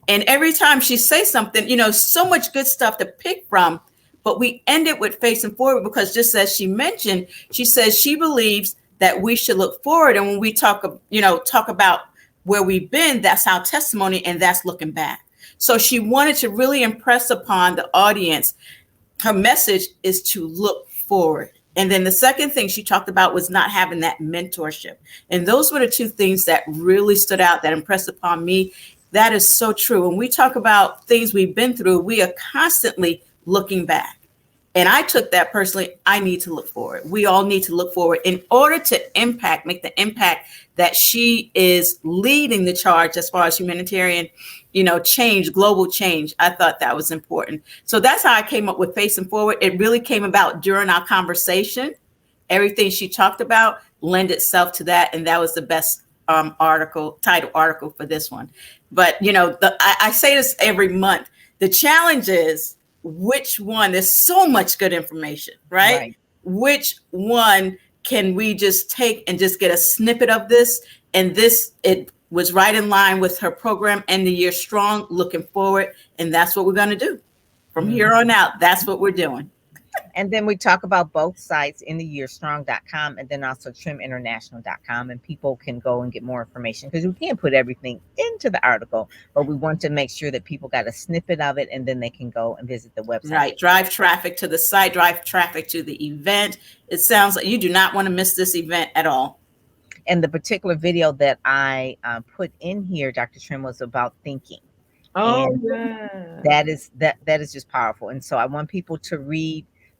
[SPEAKER 2] And every time she says something, so much good stuff to pick from. But we ended with facing forward because, just as she mentioned, she says she believes that we should look forward. And when we talk about where we've been, that's our testimony, and that's looking back. So she wanted to really impress upon the audience, her message is to look forward. And then the second thing she talked about was not having that mentorship. And those were the two things that really stood out, that impressed upon me. That is so true. When we talk about things we've been through, we are constantly looking back. And I took that personally. I need to look forward. We all need to look forward in order to make the impact that she is leading the charge as far as humanitarian, change, global change. I thought that was important. So that's how I came up with Facing Forward. It really came about during our conversation. Everything she talked about lend itself to that. And that was the best title article for this one. But, I say this every month. The challenge is, which one? There's so much good information, right? Which one can we just take and just get a snippet of this? And it was right in line with her program, End the Year Strong, looking forward. And that's what we're going to do from here on out. That's what we're doing.
[SPEAKER 1] And then we talk about both sites, intheyearstrong.com and then also trimminternational.com, and people can go and get more information because we can't put everything into the article, but we want to make sure that people got a snippet of it and then they can go and visit the website.
[SPEAKER 2] Right. Drive traffic to the site, drive traffic to the event. It sounds like you do not want to miss this event at all.
[SPEAKER 1] And the particular video that I put in here, Dr. Trimm, was about thinking.
[SPEAKER 3] Oh,
[SPEAKER 1] and
[SPEAKER 3] yeah.
[SPEAKER 1] that is just powerful. And so I want people to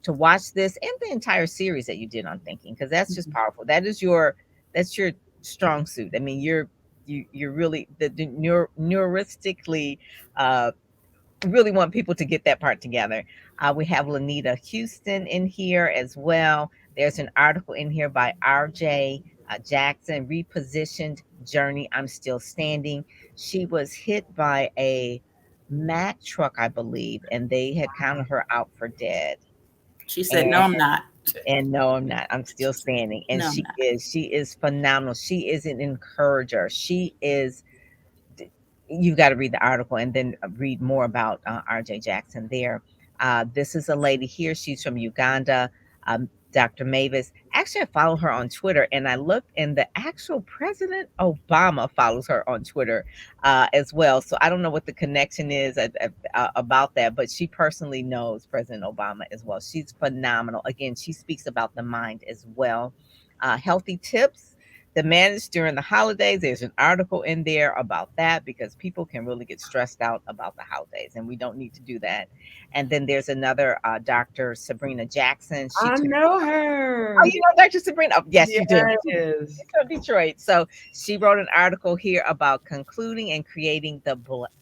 [SPEAKER 1] watch this and the entire series that you did on thinking, because that's just powerful. That's your strong suit. I mean, you're really the neuristically really want people to get that part together. We have Lanita Houston in here as well. There's an article in here by RJ Jackson, Repositioned Journey, I'm Still Standing. She was hit by a Mack truck, I believe, and they had counted her out for dead.
[SPEAKER 2] She said, "No, I'm not."
[SPEAKER 1] And no, I'm not. I'm still standing. And
[SPEAKER 2] No, I'm not.
[SPEAKER 1] she is phenomenal. She is an encourager. She is, you've got to read the article and then read more about RJ Jackson there. This is a lady here. She's from Uganda. Dr. Mavis. Actually, I follow her on Twitter, and I looked, and the actual President Obama follows her on Twitter as well. So I don't know what the connection is about that, but she personally knows President Obama as well. She's phenomenal. Again, she speaks about the mind as well. Healthy tips to manage during the holidays. There's an article in there about that because people can really get stressed out about the holidays, and we don't need to do that. And then there's another Dr. Sabrina Jackson. She
[SPEAKER 3] I
[SPEAKER 1] took
[SPEAKER 3] know
[SPEAKER 1] Oh,
[SPEAKER 3] her.
[SPEAKER 1] you know Dr. Sabrina? Oh, yes, you do.
[SPEAKER 3] Yes.
[SPEAKER 1] From Detroit. So she wrote an article here about concluding and creating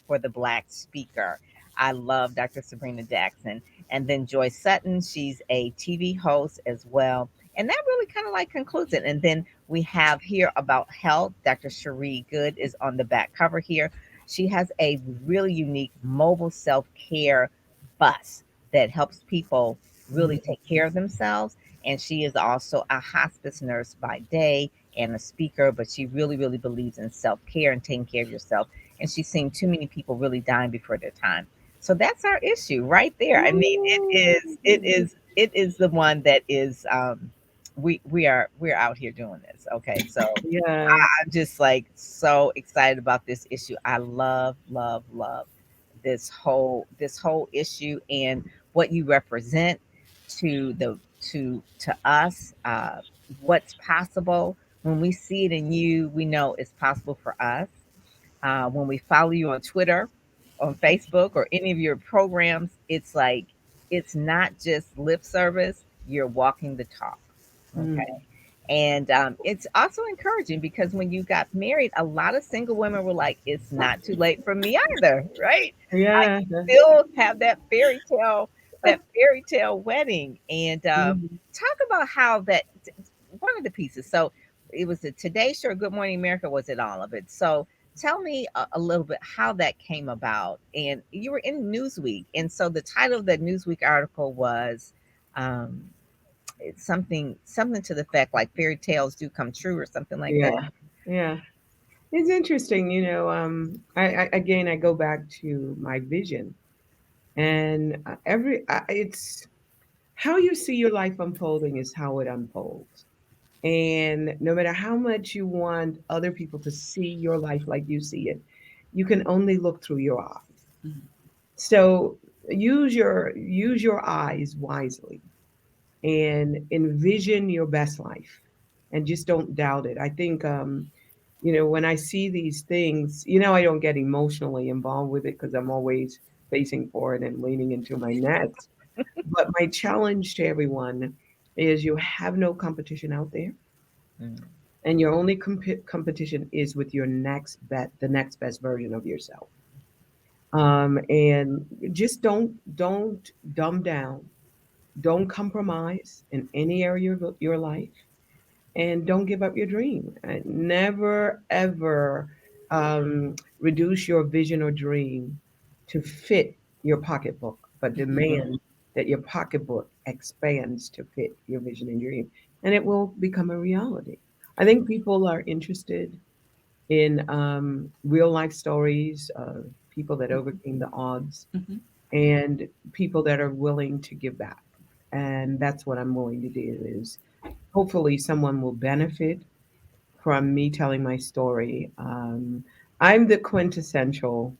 [SPEAKER 1] for the Black speaker. I love Dr. Sabrina Jackson. And then Joy Sutton, she's a TV host as well. And that really kind of like concludes it. And then we have here about health. Dr. Cherie Good is on the back cover here. She has a really unique mobile self care bus that helps people really take care of themselves. And she is also a hospice nurse by day and a speaker, but she really, really believes in self care and taking care of yourself. And she's seen too many people really dying before their time. So that's our issue right there. I mean,
[SPEAKER 3] Ooh.
[SPEAKER 1] it is the one that is we're out here doing this. Okay, so
[SPEAKER 3] Yes.
[SPEAKER 1] I'm just like so excited about this issue. I love, love, love this whole issue and what you represent to the to us. What's possible when we see it in you, we know it's possible for us. When we follow you on Twitter, on Facebook, or any of your programs, it's like it's not just lip service. You're walking the talk. Okay.
[SPEAKER 3] Mm.
[SPEAKER 1] And it's also encouraging because when you got married, a lot of single women were like, it's not too late for me either, right? I
[SPEAKER 3] Yeah.
[SPEAKER 1] still have that fairy tale wedding. And
[SPEAKER 3] Mhm.
[SPEAKER 1] talk about how one of the pieces. So it was the Today Show, Good Morning America, was it all of it? So tell me a little bit how that came about. And you were in Newsweek. And so the title of that Newsweek article was, um, it's something to the fact like fairy tales do come true or something like that.
[SPEAKER 3] Yeah. Yeah. It's interesting, I again I go back to my vision, and it's how you see your life unfolding is how it unfolds. And no matter how much you want other people to see your life like you see it, you can only look through your eyes.
[SPEAKER 2] Mhm.
[SPEAKER 3] So use your eyes wisely and envision your best life, and just don't doubt it. I think when I see these things, I don't get emotionally involved with it because I'm always facing forward and leaning into my nets. But my challenge to everyone is you have no competition out there,
[SPEAKER 1] Mm.
[SPEAKER 3] and your only competition is with the next best version of yourself. And just don't dumb down, don't compromise in any area of your life, and don't give up your dream. And never ever reduce your vision or dream to fit your pocketbook, but demand that your pocketbook expands to fit your vision and dream, and it will become a reality. I think people are interested in real life stories of people that overcame the odds,
[SPEAKER 2] Mhm.
[SPEAKER 3] and people that are willing to give back. And that's what I'm willing to do, is hopefully someone will benefit from me telling my story. I'm the quintessential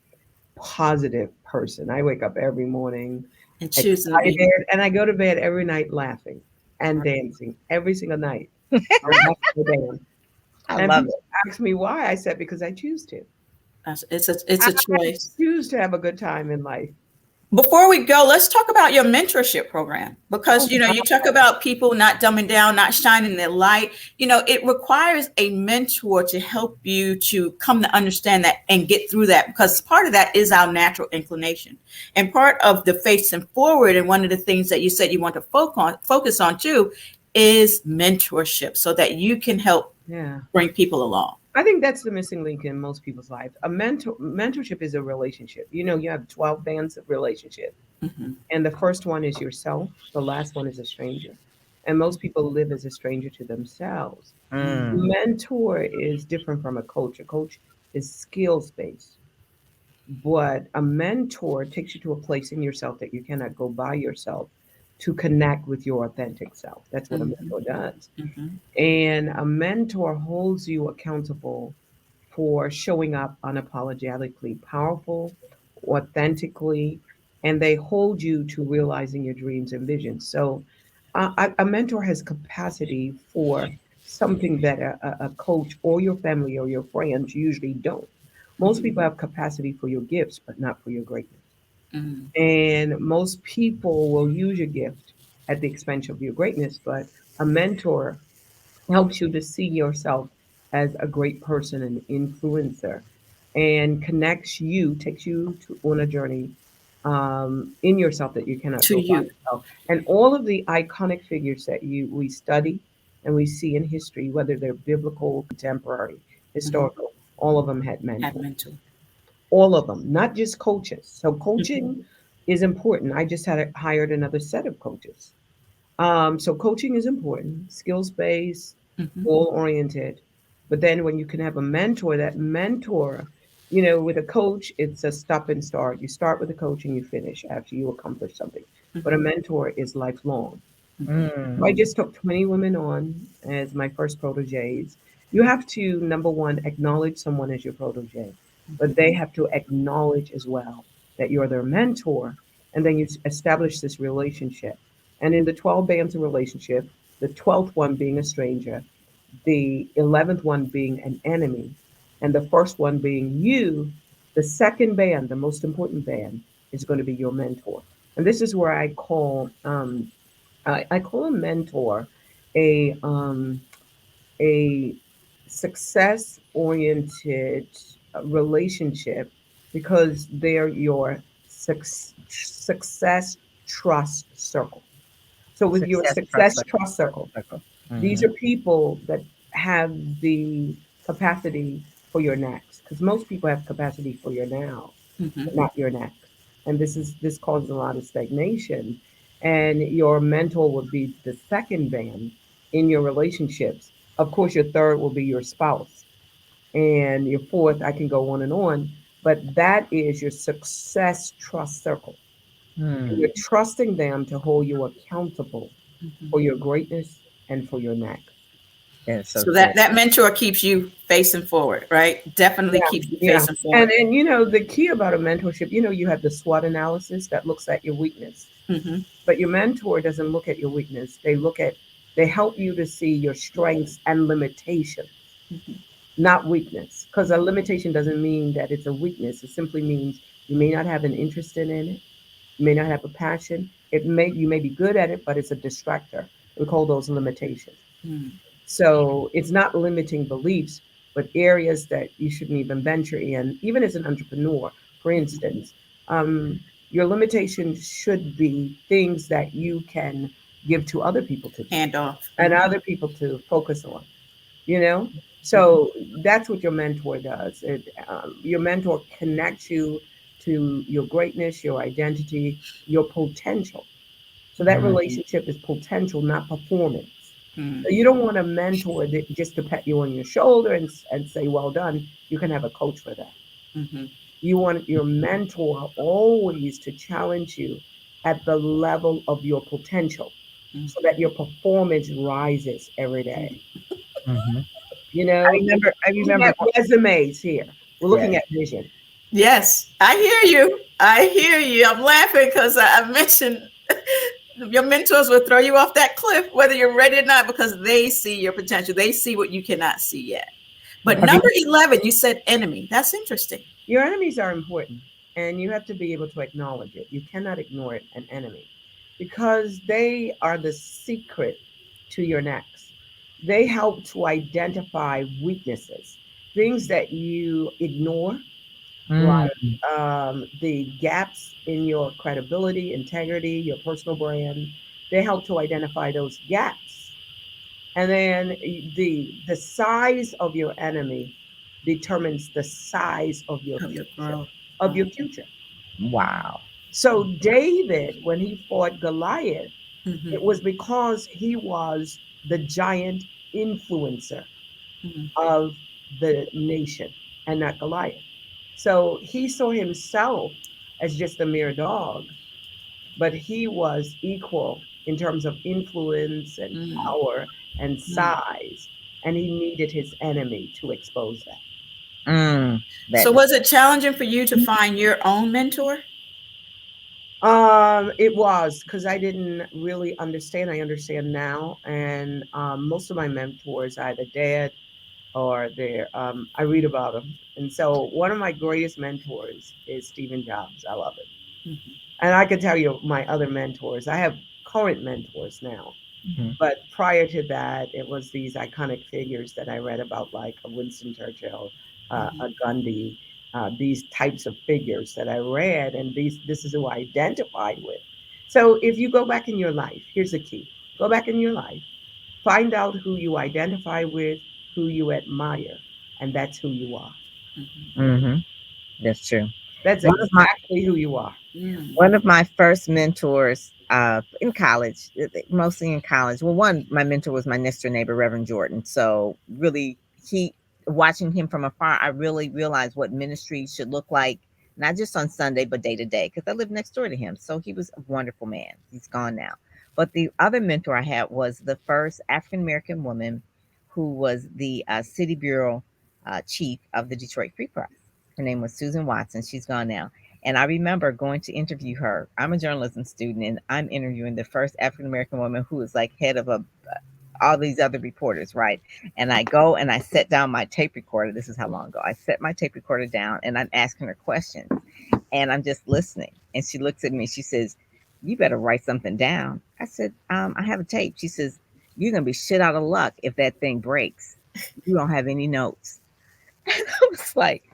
[SPEAKER 3] positive person. I wake up every morning
[SPEAKER 2] And choosing to be.
[SPEAKER 3] excited, and I go to bed every night laughing and dancing every single night. I laugh and dance.
[SPEAKER 1] I
[SPEAKER 3] And
[SPEAKER 1] love
[SPEAKER 3] people
[SPEAKER 1] it.
[SPEAKER 3] ask me why. I said, because I choose to.
[SPEAKER 2] It's a
[SPEAKER 3] I
[SPEAKER 2] choice.
[SPEAKER 3] choose to have a good time in life.
[SPEAKER 2] Before we go, let's talk about your mentorship program because
[SPEAKER 3] Oh,
[SPEAKER 2] you talk about people not dumbing down, not shining their light. It requires a mentor to help you to come to understand that and get through that, because part of that is our natural inclination. And part of the facing forward, and one of the things that you said you want to focus on too, is mentorship so that you can help
[SPEAKER 3] yeah.
[SPEAKER 2] bring people along.
[SPEAKER 3] I think that's the missing link in most people's lives. Mentorship is a relationship. You have 12 bands of relationship.
[SPEAKER 2] Mhm.
[SPEAKER 3] And the first one is yourself, the last one is a stranger. And most people live as a stranger to themselves.
[SPEAKER 1] Mm.
[SPEAKER 3] Mentor is different from a coach. A coach is skills based, but a mentor takes you to a place in yourself that you cannot go by yourself to connect with your authentic self. That's what a
[SPEAKER 2] Mm-hmm.
[SPEAKER 3] mentor does.
[SPEAKER 2] Mm-hmm.
[SPEAKER 3] And a mentor holds you accountable for showing up unapologetically powerful, authentically, and they hold you to realizing your dreams and visions. So, a mentor has capacity for something that a coach or your family or your friends usually don't. Most people have capacity for your gifts, but not for your greatness.
[SPEAKER 2] Mm-hmm.
[SPEAKER 3] And most people will use your gift at the expense of your greatness, but a mentor helps you to see yourself as a great person and influencer and connects you, takes you on a journey in yourself that you cannot
[SPEAKER 2] To
[SPEAKER 3] go by
[SPEAKER 2] you.
[SPEAKER 3] yourself. And all of the iconic figures that we study and we see in history, whether they're biblical, contemporary,
[SPEAKER 2] Mm-hmm.
[SPEAKER 3] historical, all of them had
[SPEAKER 2] Have
[SPEAKER 3] mentors.
[SPEAKER 2] mental.
[SPEAKER 3] All of them, not just coaches. So
[SPEAKER 2] Mm-hmm.
[SPEAKER 3] coaching is important. I just hired another set of coaches. So coaching is important, skills based,
[SPEAKER 2] Mm-hmm.
[SPEAKER 3] goal oriented. But then when you can have a mentor, that mentor, with a coach, it's a stop and start. You start with a coach and you finish after you accomplish something. But a
[SPEAKER 2] Mm-hmm.
[SPEAKER 3] mentor is lifelong.
[SPEAKER 2] Mm-hmm.
[SPEAKER 3] So I
[SPEAKER 1] Mm.
[SPEAKER 3] just took 20 women on as my first proteges. You have to, number one, acknowledge someone as your protege, but they have to acknowledge as well that you're their mentor. And then you establish this relationship. And in the 12 bands of relationship, the 12th one being a stranger, the 11th one being an enemy, and the first one being you, the second band, the most important band, is going to be your mentor. And this is where I call a mentor a a success oriented relationship because they're your success trust circle. So with your
[SPEAKER 1] Success trust
[SPEAKER 3] success
[SPEAKER 1] circle.
[SPEAKER 3] trust circle,
[SPEAKER 1] Circle.
[SPEAKER 3] these
[SPEAKER 1] Mm-hmm.
[SPEAKER 3] are people that have the capacity for your next, because most people have capacity for your now,
[SPEAKER 2] Mm-hmm.
[SPEAKER 3] but not your next. And this causes a lot of stagnation. And your mentor would be the second band in your relationships. Of course, your third will be your spouse, and your fourth. I can go on and on, but that is your success trust circle. And
[SPEAKER 1] Mm.
[SPEAKER 3] you're trusting them to hold you accountable
[SPEAKER 2] Mm-hmm.
[SPEAKER 3] for your greatness and for your next.
[SPEAKER 1] That's so
[SPEAKER 2] So
[SPEAKER 1] good.
[SPEAKER 2] that mentor keeps you facing forward, right? Definitely
[SPEAKER 3] Yeah,
[SPEAKER 2] keeps you
[SPEAKER 3] yeah.
[SPEAKER 2] facing
[SPEAKER 3] And
[SPEAKER 2] forward.
[SPEAKER 3] and the key about a mentorship, you have the SWOT analysis that looks at your weakness.
[SPEAKER 2] Mm-hmm.
[SPEAKER 3] But your mentor doesn't look at your weakness. They help you to see your strengths and limitations, not weakness. Because a limitation doesn't mean that it's a weakness. It simply means you may not have an interest in it. You may not have a passion. You may be good at it, but it's a distractor. We call those limitations.
[SPEAKER 2] Mm-hmm.
[SPEAKER 3] So it's not limiting beliefs, but areas that you shouldn't even venture in, even as an entrepreneur. For instance, um, your limitations should be things that you can give to other people to do
[SPEAKER 2] Hand off.
[SPEAKER 3] and
[SPEAKER 2] Mm-hmm.
[SPEAKER 3] other people to focus on, you know?
[SPEAKER 2] Mm-hmm.
[SPEAKER 3] So that's what your mentor does. Your mentor connects you to your greatness, your identity, your potential. So that
[SPEAKER 1] Mm.
[SPEAKER 3] relationship is potential, not performance.
[SPEAKER 2] Mm-hmm.
[SPEAKER 3] So you don't want a mentor that just to pat you on your shoulder and say, well done. You can have a coach for that.
[SPEAKER 2] Mm-hmm.
[SPEAKER 3] You want your mentor always to challenge you at the level of your potential so that your performance rises every day.
[SPEAKER 1] Mm-hmm.
[SPEAKER 3] You
[SPEAKER 1] I
[SPEAKER 3] know,
[SPEAKER 1] remember. I
[SPEAKER 3] we're looking
[SPEAKER 1] remember.
[SPEAKER 3] at resumes here. We're
[SPEAKER 1] Yeah.
[SPEAKER 3] looking at vision.
[SPEAKER 2] Yes, I hear you. I hear you. I'm laughing because I mentioned your mentors will throw you off that cliff, whether you're ready or not, because they see your potential. They see what you cannot see yet. But
[SPEAKER 1] Have
[SPEAKER 3] Yeah.
[SPEAKER 1] you?
[SPEAKER 2] number 11, you said enemy. That's interesting.
[SPEAKER 3] Your enemies are important, and you have to be able to acknowledge it. You cannot ignore it, an enemy, because they are the secret to your next. They help to identify weaknesses, things that you ignore,
[SPEAKER 1] Mm.
[SPEAKER 3] like the gaps in your credibility, integrity, your personal brand. They help to identify those gaps. And then the size of your enemy determines the size of your
[SPEAKER 2] Of your
[SPEAKER 3] future,
[SPEAKER 2] growth.
[SPEAKER 3] of your future.
[SPEAKER 1] Wow.
[SPEAKER 3] So David, when he fought Goliath,
[SPEAKER 2] Mm-hmm.
[SPEAKER 3] it was because he was the giant influencer
[SPEAKER 2] Mm-hmm.
[SPEAKER 3] of the nation and not Goliath. So he saw himself as just a mere dog, but he was equal in terms of influence and
[SPEAKER 2] Mm,
[SPEAKER 3] power and
[SPEAKER 2] mm.
[SPEAKER 3] size, and he needed his enemy to expose that.
[SPEAKER 1] Mm,
[SPEAKER 2] So
[SPEAKER 1] that
[SPEAKER 2] was it challenging for you to find your own mentor?
[SPEAKER 3] It was because I didn't really understand. I understand now, and most of my mentors are either dead or they're. I read about them, and so one of my greatest mentors is Stephen Jobs. I love him,
[SPEAKER 2] Mhm,
[SPEAKER 3] and I can tell you my other mentors. I have current mentors now,
[SPEAKER 1] Mhm.
[SPEAKER 3] but prior to that, it was these iconic figures that I read about, like a Winston Churchill,
[SPEAKER 2] mhm,
[SPEAKER 3] a Gandhi, these types of figures that I read, and this is who I identified with. So if you go back in your life, here's the key: go back in your life, find out who you identify with, who you admire, and that's who you are.
[SPEAKER 2] mhm,
[SPEAKER 1] Mhm. That's true.
[SPEAKER 3] That's
[SPEAKER 1] One of my
[SPEAKER 3] exactly who you are.
[SPEAKER 2] mm,
[SPEAKER 1] One of my first mentors in college, mostly in college. Well, one, my mentor was my next door neighbor, Reverend Jordan. So, really, he, watching him from afar, I really realized what ministry should look like, not just on Sunday, but day to day, because I lived next door to him. So, he was a wonderful man. He's gone now. But the other mentor I had was the first African American woman who was the city bureau chief of the Detroit Free Press. Her name was Susan Watson. She's gone now, and I remember going to interview her. I'm a journalism student, and I'm interviewing the first African American woman who was like head of all these other reporters, right? And I go and I set down my tape recorder. This is how long ago I set my tape recorder down, and I'm asking her questions, and I'm just listening. And she looks at me. She says, "You better write something down." I said, "I have a tape." She says, "You're gonna be shit out of luck if that thing breaks. You don't have any notes." And I was like,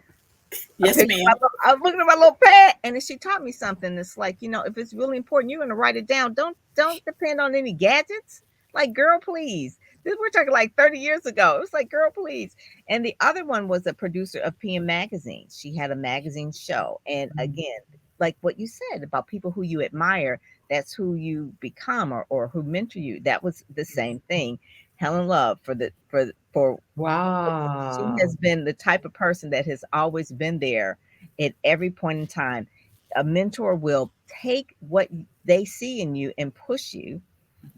[SPEAKER 2] yes, ma'am.
[SPEAKER 1] I was looking at my little pad, and then she taught me something. It's like, if it's really important, you're gonna write it down. Don't depend on any gadgets. Like, girl, please. This we're talking like 30 years ago. It was like, girl, please. And the other one was a producer of PM magazine. She had a magazine show. And again, like what you said about people who you admire, that's who you become, or who mentor you. That was the same thing. Helen Love, for she
[SPEAKER 3] Wow.
[SPEAKER 1] has been the type of person that has always been there at every point in time. A mentor will take what they see in you and push you.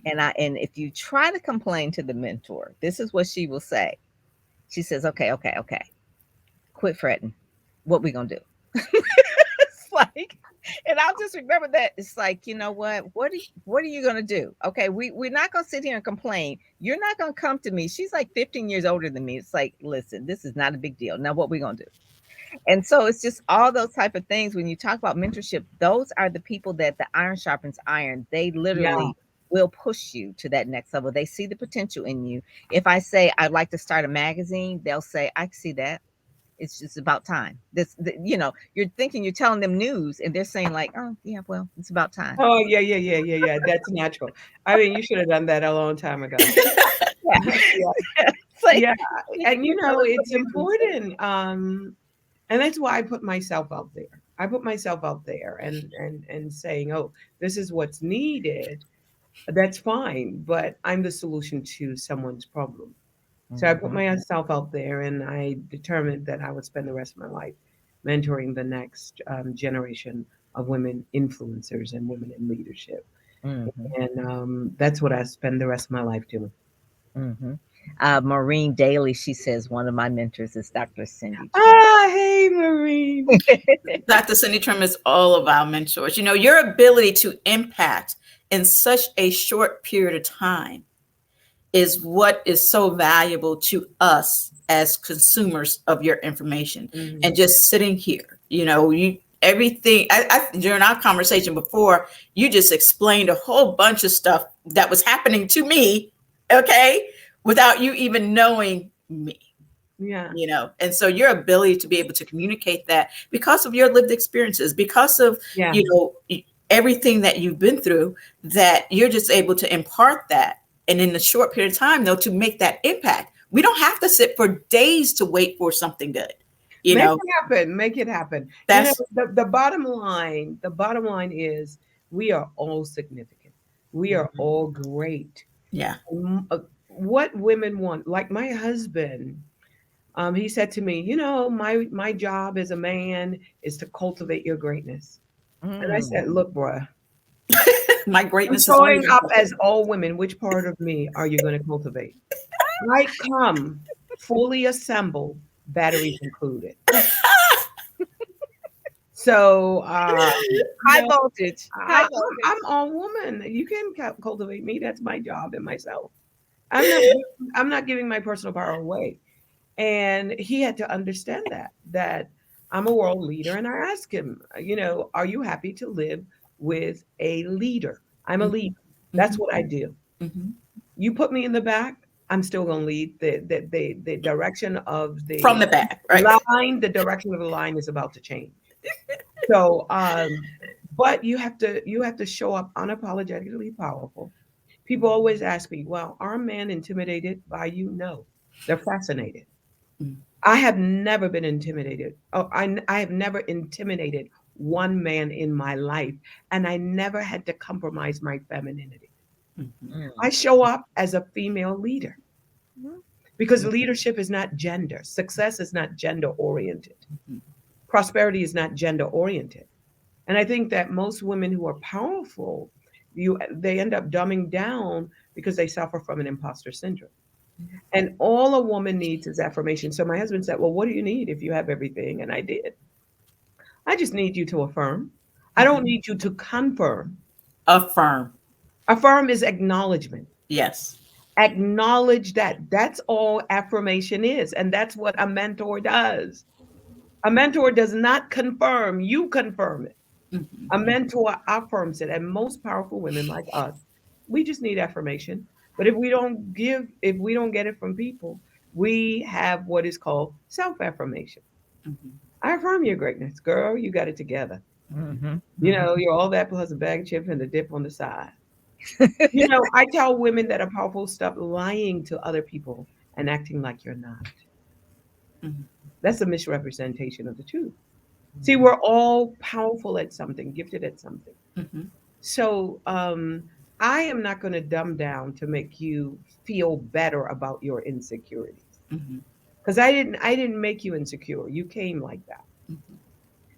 [SPEAKER 1] And if you try to complain to the mentor, this is what she will say. She says, "Okay, okay, okay. Quit fretting. What we gonna do?" It's like, and I'll just remember that. It's like, you know what? What are you gonna do? Okay, we're not gonna sit here and complain. You're not gonna come to me. She's like 15 years older than me. It's like, listen, this is not a big deal. Now what we gonna do? And so it's just all those type of things. When you talk about mentorship, those are the people that the iron sharpens iron. They
[SPEAKER 3] Yeah.
[SPEAKER 1] literally will push you to that next level. They see the potential in you. If I say I'd like to start a magazine, they'll say, "I see that. It's just about time." You're thinking you're telling them news, and they're saying like, "Oh yeah, well, it's about time."
[SPEAKER 3] Oh, yeah, yeah, yeah, yeah, yeah. That's natural. I mean, you should have done that a long time ago.
[SPEAKER 1] Yeah.
[SPEAKER 3] Yeah,
[SPEAKER 1] It's like,
[SPEAKER 3] yeah, and
[SPEAKER 1] you're telling
[SPEAKER 3] it's
[SPEAKER 1] them news.
[SPEAKER 3] important. And that's why I put myself out there. I put myself out there and saying, "Oh, this is what's needed." That's fine, but I'm the solution to someone's problem. So I put
[SPEAKER 1] Mhm.
[SPEAKER 3] myself out there, and I determined that I would spend the rest of my life mentoring the next generation of women influencers and women in leadership.
[SPEAKER 1] Mhm.
[SPEAKER 3] And that's what I spend the rest of my life doing.
[SPEAKER 1] Mhm. Maureen Daly, she says one of my mentors is Dr. Cindy Trimm.
[SPEAKER 3] Ah, hey, Marie.
[SPEAKER 2] Dr. Cindy Trimm is all of our mentors. Your ability to impact in such a short period of time is what is so valuable to us as consumers of your information. And
[SPEAKER 3] Mhm.
[SPEAKER 2] just sitting here, you everything during our conversation before, you just explained a whole bunch of stuff that was happening to me, okay, without you even knowing me.
[SPEAKER 3] Yeah,
[SPEAKER 2] And so your ability to be able to communicate that because of your lived experiences, because of
[SPEAKER 3] yeah.
[SPEAKER 2] everything that you've been through, that you're just able to impart that, and in a short period of time, though, to make that impact. We don't have to sit for days to wait for something good. you
[SPEAKER 3] Make
[SPEAKER 2] know
[SPEAKER 3] it happen. Make it happen.
[SPEAKER 2] that's
[SPEAKER 3] The bottom line is we are all significant. We are all great.
[SPEAKER 2] yeah.
[SPEAKER 3] What women want, like my husband, he said to me, my job as a man is to cultivate your greatness. And I said,
[SPEAKER 1] Mm.
[SPEAKER 3] look, bruh,
[SPEAKER 2] My
[SPEAKER 3] I'm
[SPEAKER 2] greatness is
[SPEAKER 3] showing
[SPEAKER 2] always
[SPEAKER 3] up
[SPEAKER 2] important.
[SPEAKER 3] as all women. Which part of me are you going to cultivate? I come fully assembled, batteries included. So,
[SPEAKER 1] High voltage. High
[SPEAKER 3] I'm
[SPEAKER 1] voltage.
[SPEAKER 3] all woman. You can cultivate me. That's my job and myself. I'm not. I'm not giving my personal power away. And he had to understand that I'm a world leader. And I asked him, are you happy to live with a leader? I'm a leader. That's
[SPEAKER 2] Mhm,
[SPEAKER 3] what I do.
[SPEAKER 2] mhm.
[SPEAKER 3] You put me in the back, I'm still gonna lead the direction of
[SPEAKER 2] From
[SPEAKER 3] the
[SPEAKER 2] the back, right?
[SPEAKER 3] line. The direction of the line is about to change. So, but you have to show up unapologetically powerful. People always ask me, "Well, are men intimidated by you?" No, they're fascinated.
[SPEAKER 2] Mm.
[SPEAKER 3] I have never been intimidated. Oh, I have never intimidated one man in my life, and I never had to compromise my femininity.
[SPEAKER 2] Mhm,
[SPEAKER 3] I
[SPEAKER 1] Mm.
[SPEAKER 3] show up as a female leader
[SPEAKER 1] Mhm.
[SPEAKER 3] because leadership is not gender. Success is not gender oriented.
[SPEAKER 2] mhm.
[SPEAKER 3] Prosperity is not gender oriented. And I think that most women who are powerful, they end up dumbing down because they suffer from an imposter syndrome. And all a woman needs is affirmation. So my husband said, "Well, what do you need if you have everything?" And I did. I just need you to affirm. I don't
[SPEAKER 2] Mhm.
[SPEAKER 3] need you to confirm.
[SPEAKER 2] Affirm.
[SPEAKER 3] Affirm is acknowledgement.
[SPEAKER 2] Yes.
[SPEAKER 3] Acknowledge that. That's all affirmation is. And that's what a mentor does. A mentor does not confirm, you confirm it.
[SPEAKER 2] Mhm.
[SPEAKER 3] A mentor affirms it. And most powerful women like us, we just need affirmation. But if we don't get it from people, we have what is called self affirmation.
[SPEAKER 2] Mhm.
[SPEAKER 3] I affirm your greatness, girl. You got it together.
[SPEAKER 1] Mhm. Mhm.
[SPEAKER 3] You're all that plus a bag of chips and the dip on the side. I tell women that are powerful, stop lying to other people and acting like you're not.
[SPEAKER 2] Mhm.
[SPEAKER 3] That's a misrepresentation of the truth. See, we're all powerful at something, gifted at something.
[SPEAKER 2] Mhm.
[SPEAKER 3] So I am not going to dumb down to make you feel better about your insecurities.
[SPEAKER 2] Mhm.
[SPEAKER 3] Because I didn't make you insecure. You came like that.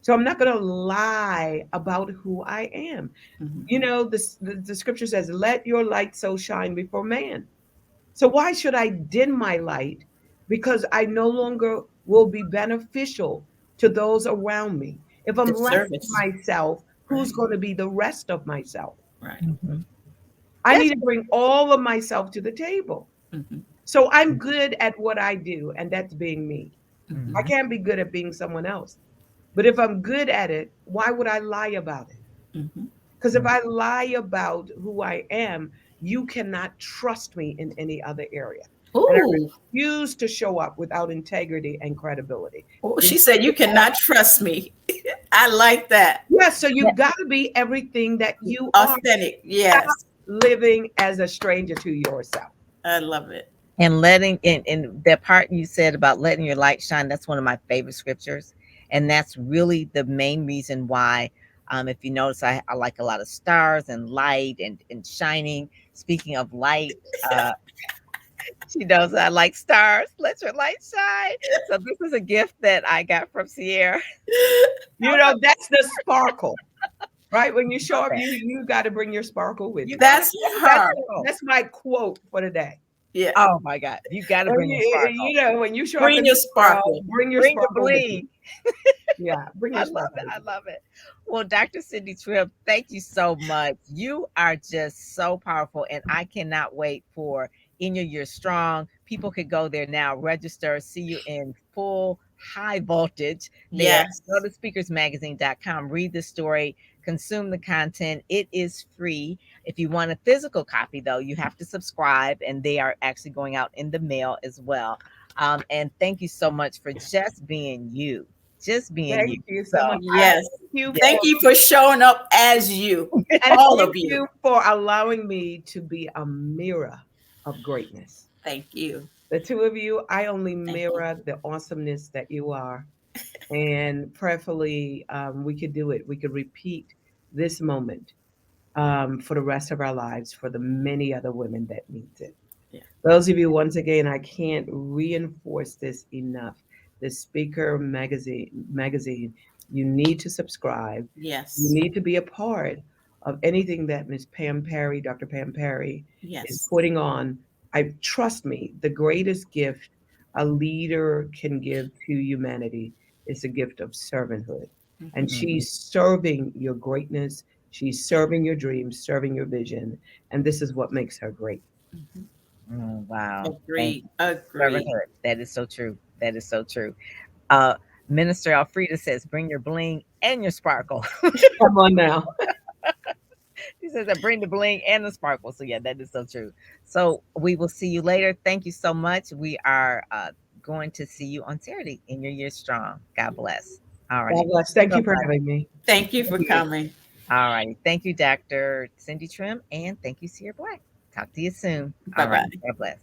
[SPEAKER 3] So I'm not going to lie about who I am.
[SPEAKER 2] Mhm.
[SPEAKER 3] The scripture says, "Let your light so shine before man." So why should I dim my light? Because I no longer will be beneficial to those around me. If I'm
[SPEAKER 2] The
[SPEAKER 3] less of
[SPEAKER 2] service.
[SPEAKER 3] myself, who's
[SPEAKER 2] Right.
[SPEAKER 3] going to be the rest of myself?
[SPEAKER 2] Right.
[SPEAKER 1] Mhm.
[SPEAKER 3] I need
[SPEAKER 1] That's
[SPEAKER 3] to bring all of myself to the table.
[SPEAKER 2] Mhm.
[SPEAKER 3] So I'm good at what I do, and that's being me.
[SPEAKER 2] Mhm.
[SPEAKER 3] I
[SPEAKER 1] Mhm.
[SPEAKER 3] can't be good at being someone else. But if I'm good at it, why would I lie about it?
[SPEAKER 2] Mhm.
[SPEAKER 3] Because if
[SPEAKER 1] Mhm.
[SPEAKER 3] I lie about who I am, you cannot trust me in any other area. And I
[SPEAKER 2] Ooh.
[SPEAKER 3] refuse to show up without integrity and credibility.
[SPEAKER 2] Oh, she said you cannot trust me. I like that.
[SPEAKER 3] Yes, so
[SPEAKER 1] Yeah.
[SPEAKER 3] you've got to be everything that you are.
[SPEAKER 2] Authentic.
[SPEAKER 3] Stop
[SPEAKER 2] Yes.
[SPEAKER 3] living as a stranger to yourself.
[SPEAKER 2] I love it.
[SPEAKER 1] And letting and that part you said about letting your light shine, that's one of my favorite scriptures. And that's really the main reason why, if you notice, I like a lot of stars and light and shining. Speaking of light, uh, she knows I like stars. Let your light shine. So this is a gift that I got from Sierra.
[SPEAKER 3] That's the sparkle, right? When you show
[SPEAKER 1] Love
[SPEAKER 3] up,
[SPEAKER 1] that.
[SPEAKER 3] you got to bring your sparkle with
[SPEAKER 1] You
[SPEAKER 3] you.
[SPEAKER 1] gotta
[SPEAKER 2] That's
[SPEAKER 1] bring the
[SPEAKER 3] That's
[SPEAKER 2] her.
[SPEAKER 1] sparkle.
[SPEAKER 3] that's my quote for the day.
[SPEAKER 2] Yeah.
[SPEAKER 1] Oh my God. You gotta
[SPEAKER 3] And
[SPEAKER 1] bring the sparkle.
[SPEAKER 3] when you show up
[SPEAKER 2] Bring
[SPEAKER 3] in
[SPEAKER 2] your
[SPEAKER 3] the world,
[SPEAKER 2] sparkle.
[SPEAKER 3] bring your
[SPEAKER 1] Bring the
[SPEAKER 3] sparkle with you.
[SPEAKER 1] bling.
[SPEAKER 3] Yeah, bring
[SPEAKER 1] I
[SPEAKER 3] your
[SPEAKER 1] love
[SPEAKER 3] sparkle
[SPEAKER 1] it.
[SPEAKER 3] with
[SPEAKER 1] I
[SPEAKER 3] you.
[SPEAKER 1] love it. Well, Dr. Cindy Tripp, thank you so much. You are just so powerful, and I cannot wait for In Your Year Strong. People could go there now, register, see you in full high voltage there. Go
[SPEAKER 2] Yes.
[SPEAKER 1] to speakersmagazine.com, read the story, consume the content. It is free. If you want a physical copy, though, you have to subscribe, and they are actually going out in the mail as well. And thank you so much for just being you, just being you.
[SPEAKER 3] Thank you
[SPEAKER 1] So,
[SPEAKER 3] so much.
[SPEAKER 2] Yes.
[SPEAKER 3] Thank you
[SPEAKER 1] yeah.
[SPEAKER 2] Thank
[SPEAKER 3] for
[SPEAKER 2] you for showing up as you.
[SPEAKER 3] and
[SPEAKER 2] All
[SPEAKER 3] thank
[SPEAKER 2] of you.
[SPEAKER 3] you for allowing me to be a mirror of greatness.
[SPEAKER 2] Thank you.
[SPEAKER 3] The two of you, I only
[SPEAKER 2] Thank you.
[SPEAKER 3] mirror the awesomeness that you are. And prayerfully, we could do it. We could repeat this moment for the rest of our lives for the many other women that needs it.
[SPEAKER 2] Yeah.
[SPEAKER 3] Those of you, once again, I can't reinforce this enough. The Speaker magazine, you need to subscribe. You
[SPEAKER 2] Yes.
[SPEAKER 3] need to be a part of anything that Miss Pam Perry, Dr. Pam Perry, is
[SPEAKER 2] Yes.
[SPEAKER 3] putting on. I trust me, the greatest gift a leader can give to humanity is the gift of servanthood. And
[SPEAKER 2] Mhm.
[SPEAKER 1] Mhm.
[SPEAKER 3] she's serving your greatness, she's serving your dreams, serving your vision, and this is what makes her great.
[SPEAKER 2] Mhm.
[SPEAKER 1] Wow. Thank
[SPEAKER 2] Agreed.
[SPEAKER 1] you.
[SPEAKER 2] Agreed.
[SPEAKER 1] Servanthood. That is so true. That is so true. Uh, Minister Alfreda says, bring your bling and your sparkle.
[SPEAKER 3] Come on now.
[SPEAKER 1] She says that bring the bling and the sparkle. So yeah, that is so true. So we will see you later. Thank you so much. We are going to see you on Saturday in your year strong. God bless. All
[SPEAKER 3] God
[SPEAKER 1] righty.
[SPEAKER 3] bless. Thank
[SPEAKER 1] Bye
[SPEAKER 3] you for
[SPEAKER 1] bye.
[SPEAKER 3] having me.
[SPEAKER 2] Thank you
[SPEAKER 3] Love
[SPEAKER 2] for
[SPEAKER 3] you.
[SPEAKER 2] coming.
[SPEAKER 1] All righty. Thank you, Dr. Cindy Trimm, and thank you, Sierra Black. Talk to you soon.
[SPEAKER 2] Bye
[SPEAKER 1] All right.
[SPEAKER 2] bye.
[SPEAKER 1] God bless.